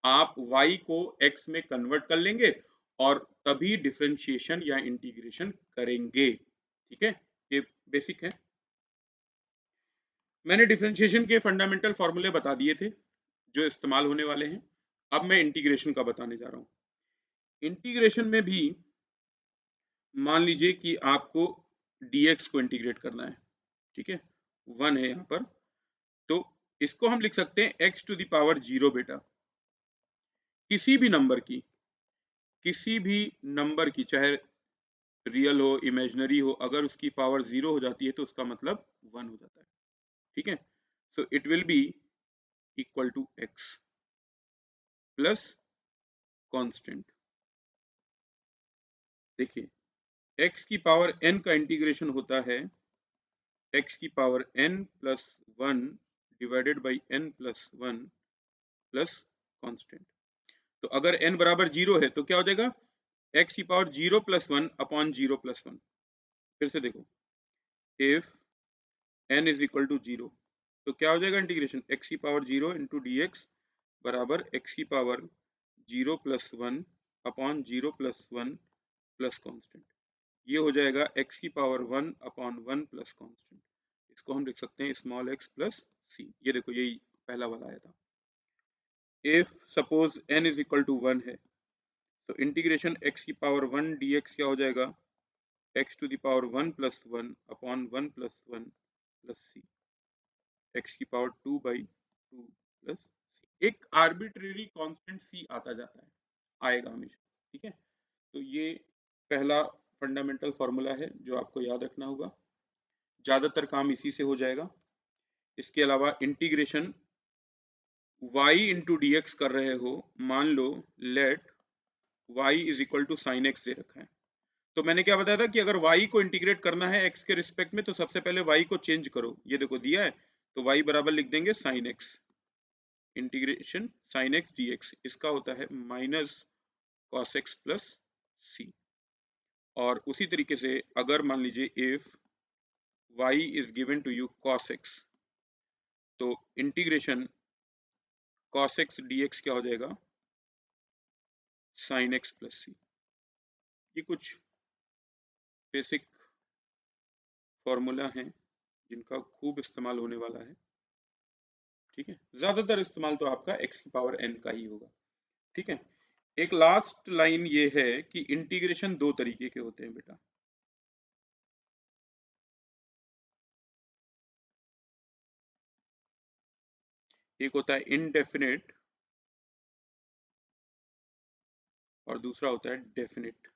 आप y को x में कन्वर्ट कर लेंगे, और तभी डिफरेंशिएशन या इंटीग्रेशन करेंगे। ठीक है, ये बेसिक है। मैंने डिफरेंशिएशन के फंडामेंटल फॉर्मूले बता दिए थे जो इस्तेमाल होने वाले हैं। अब मैं इंटीग्रेशन का बताने जा रहा हूँ। इंटीग्रेशन में भी मान लीजिए कि आपको dx को इंटीग्रेट करना है, ठीक है, 1 है यहाँ पर, तो इसको हम लिख सकते हैं x टू द पावर 0 बेटा। किसी भी नंबर की, किसी भी नंबर की, चाहे रियल हो इमेजिनरी हो, अगर उसकी पावर 0 हो जाती है तो उसका मतलब 1 हो जाता है। ठीक है, so it will be equal to x plus constant. देखिए x की पावर n का इंटीग्रेशन होता है x की power n plus 1 divided by n plus 1 plus constant. तो अगर n बराबर 0 है तो क्या हो जाएगा, x की पावर 0 प्लस 1 अपॉन 0 प्लस 1। फिर से देखो, if n is equal to 0 तो क्या हो जाएगा इंटीग्रेशन, x की पावर 0 इंटू डी एक्स बराबर x की power 0 plus 1 upon 0 plus 1 plus constant. ये हो जाएगा x की पावर 1 अपॉन 1 प्लस कांस्टेंट। इसको हम लिख सकते हैं स्मॉल x प्लस c। ये देखो यही पहला वाला आया था। If suppose n is equal to 1 है तो इंटीग्रेशन x की पावर 1 dx क्या हो जाएगा, x to the power 1 plus 1 upon 1 plus 1 plus c, x की पावर 2 बाई 2 प्लस c। एक आर्बिट्रेरी कांस्टेंट c आता जाता है, आएगा हमेशा। ठीक है, तो ये पहला फंडामेंटल फॉर्मूला है जो आपको याद रखना होगा, ज्यादातर काम इसी से हो जाएगा। इसके अलावा integration y into d x कर रहे हो, मान लो let y is equal to sine x दे रखा है, तो मैंने क्या बताया था कि अगर y को इंटीग्रेट करना है x के रिस्पेक्ट में तो सबसे पहले y को चेंज करो। ये देखो दिया है, तो y बराबर लिख देंगे sine x, integration sine x d x, इसका होता है minus cos x plus c. और उसी तरीके से अगर मान लीजिए if y is given to you cos x, तो इंटीग्रेशन cos x dx क्या हो जाएगा, sin x प्लस सी। ये कुछ बेसिक फॉर्मूला हैं जिनका खूब इस्तेमाल होने वाला है। ठीक है, ज्यादातर इस्तेमाल तो आपका x की पावर n का ही होगा। ठीक है, एक लास्ट लाइन ये है कि इंटीग्रेशन दो तरीके के होते हैं बेटा। एक होता है इनडेफिनेट और दूसरा होता है डेफिनेट।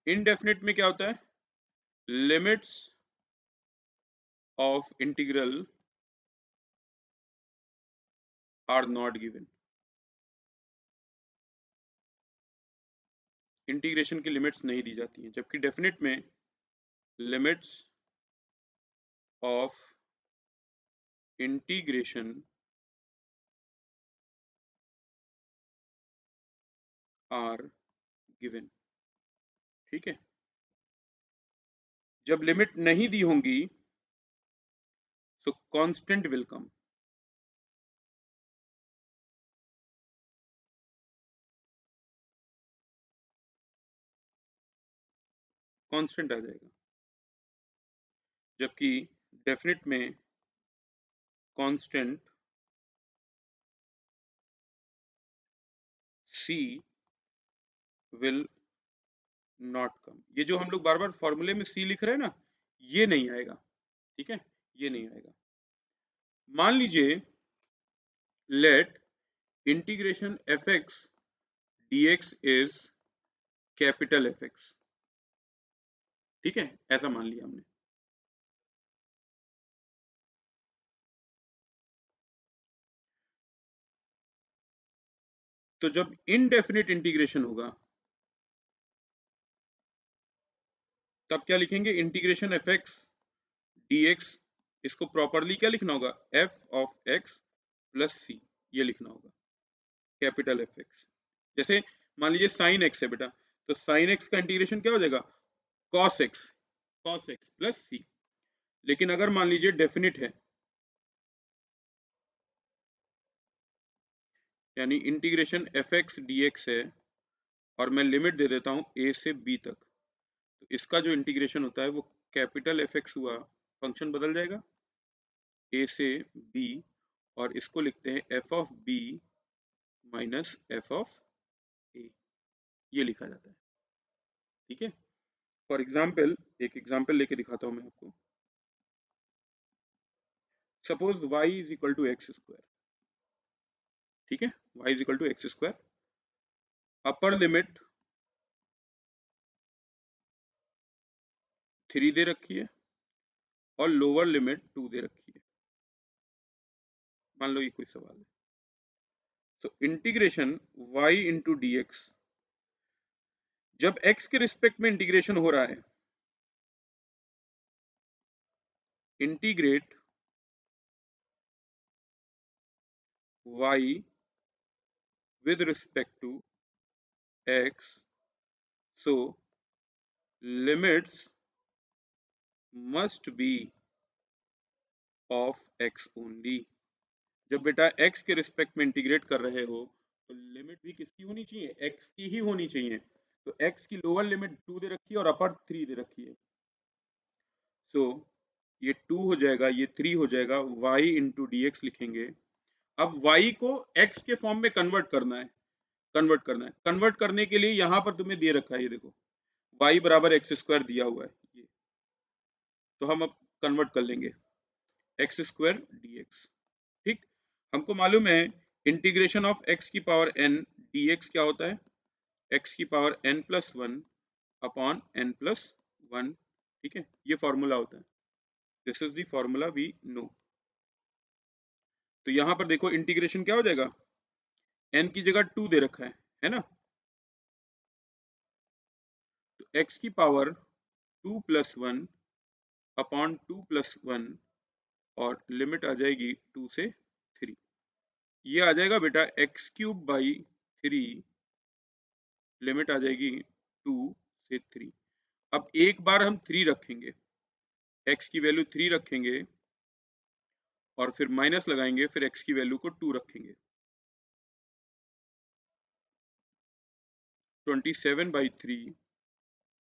इनडेफिनेट में क्या होता है, limits of integral are not given. Integration की लिमिट्स नहीं दी जाती हैं, जबकि डेफिनेट में limits of integration are given. ठीक है, जब लिमिट नहीं दी होंगी so constant will come. Constant आ जाएगा, जबकि डेफिनेट में constant C will not come. ये जो हम लोग बार बार फॉर्मूले में सी लिख रहे हैं ना, ये नहीं आएगा। ठीक है, ये नहीं आएगा। मान लीजिए let integration f x d x is capital F x. ठीक है, ऐसा मान लिया हमने। तो जब इनडेफिनेट इंटीग्रेशन होगा तब क्या लिखेंगे, integration f x d x, इसको प्रॉपरली क्या लिखना होगा, एफ ऑफ एक्स प्लस सी, ये लिखना होगा कैपिटल एफ एक्स। जैसे मान लीजिए साइन एक्स है बेटा, तो साइन एक्स का इंटीग्रेशन क्या हो जाएगा, कॉस एक्स प्लस सी। लेकिन अगर मान लीजिए डेफिनिट है, यानी integration f x d x है और मैं लिमिट दे देता हूँ ए से बी तक, तो इसका जो इंटीग्रेशन होता है वो कैपिटल एफ एक्स हुआ, फंक्शन बदल जाएगा ए से बी, और इसको लिखते हैं F of B minus F of A, ये लिखा जाता है। ठीक है, फॉर एग्जाम्पल एक एग्जाम्पल लेके दिखाता हूँ मैं आपको। Suppose y is equal to x square, ठीक है, y is equal to x square, upper limit 3 दे रखी है और लोअर लिमिट 2 दे रखी है। मान लो ये कोई सवाल है, तो integration y into d x, जब x के रिस्पेक्ट में इंटीग्रेशन हो रहा है, integrate y with respect to x, so limits must be of x only। जब बेटा x के रिस्पेक्ट में इंटीग्रेट कर रहे हो तो लिमिट भी किसकी होनी चाहिए, x की ही होनी चाहिए। तो x की लोअर लिमिट 2 दे रखी है और अपर 3 दे रखी है, सो ये 2 हो जाएगा, ये 3 हो जाएगा, y इंटू डी एक्स लिखेंगे। अब y को x के फॉर्म में कन्वर्ट करना है, कन्वर्ट करने के लिए यहाँ पर तुम्हें दे रखा है, ये देखो y बराबर एक्स स्क्वायर दिया हुआ है ये, तो हम अब कन्वर्ट कर लेंगे एक्स स्क्वायर डी एक्स। ठीक, हमको मालूम है इंटीग्रेशन ऑफ x की पावर n डी एक्स क्या होता है, x की power n plus one upon n plus one. ठीक है, ये फॉर्मूला होता है, this is the formula we know. तो यहां पर देखो इंटीग्रेशन क्या हो जाएगा, n की जगह 2 दे रखा है ना, तो x की power 2 plus one upon 2 plus one, और लिमिट आ जाएगी 2 से 3, ये आ जाएगा बेटा एक्स क्यूब बाई 3, लिमिट आ जाएगी 2 से 3। अब एक बार हम 3 रखेंगे, x की वैल्यू 3 रखेंगे और फिर माइनस लगाएंगे, फिर x की वैल्यू को 2 रखेंगे, 27/3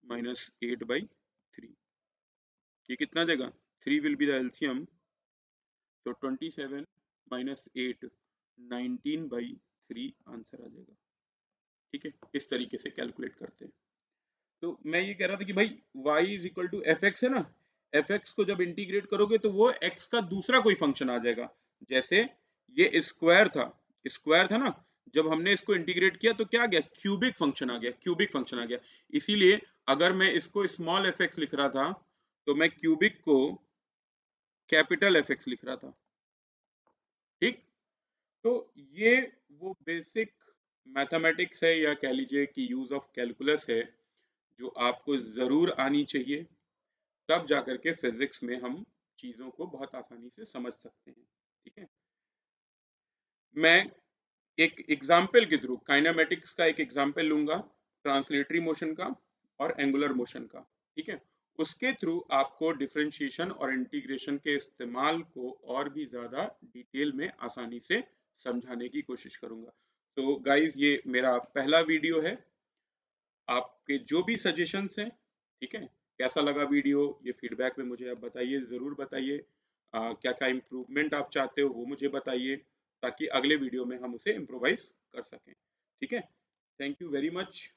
माइनस 8/3, ये कितना देगा, 3 विल बी द एलसीएम, तो 27 माइनस 8 19/3 आंसर आ जाएगा। ठीक है, इस तरीके से कैलकुलेट करते हैं। तो मैं ये कह रहा था कि भाई y is equal to f x है ना, एफ एक्स को जब इंटीग्रेट करोगे तो वो x का दूसरा कोई फंक्शन आ जाएगा। जैसे ये स्क्वायर था ना, जब हमने इसको इंटीग्रेट किया तो क्या आ गया, क्यूबिक फंक्शन आ गया, क्यूबिक फंक्शन आ गया। इसीलिए अगर मैं इसको स्मॉल एफ एक्स लिख रहा था तो मैं क्यूबिक को कैपिटल एफ एक्स लिख रहा था। ठीक, तो ये वो बेसिक मैथमेटिक्स है, या कह लीजिए कि यूज ऑफ कैलकुलस है, जो आपको जरूर आनी चाहिए, तब जाकर के फिजिक्स में हम चीजों को बहुत आसानी से समझ सकते हैं। ठीक है, मैं एक एग्जाम्पल के थ्रू काइनेमेटिक्स का एक एग्जाम्पल लूंगा, ट्रांसलेटरी मोशन का और एंगुलर मोशन का। ठीक है, उसके थ्रू आपको डिफरेंशिएशन और इंटीग्रेशन के इस्तेमाल को और भी ज्यादा डिटेल में आसानी से समझाने की कोशिश करूंगा। तो गाइज ये मेरा पहला वीडियो है, आपके जो भी सजेशंस हैं, ठीक है, कैसा लगा वीडियो, ये फीडबैक में मुझे आप बताइए, ज़रूर बताइए। क्या क्या इम्प्रूवमेंट आप चाहते हो वो मुझे बताइए, ताकि अगले वीडियो में हम उसे इम्प्रोवाइज कर सकें। ठीक है, थैंक यू वेरी मच।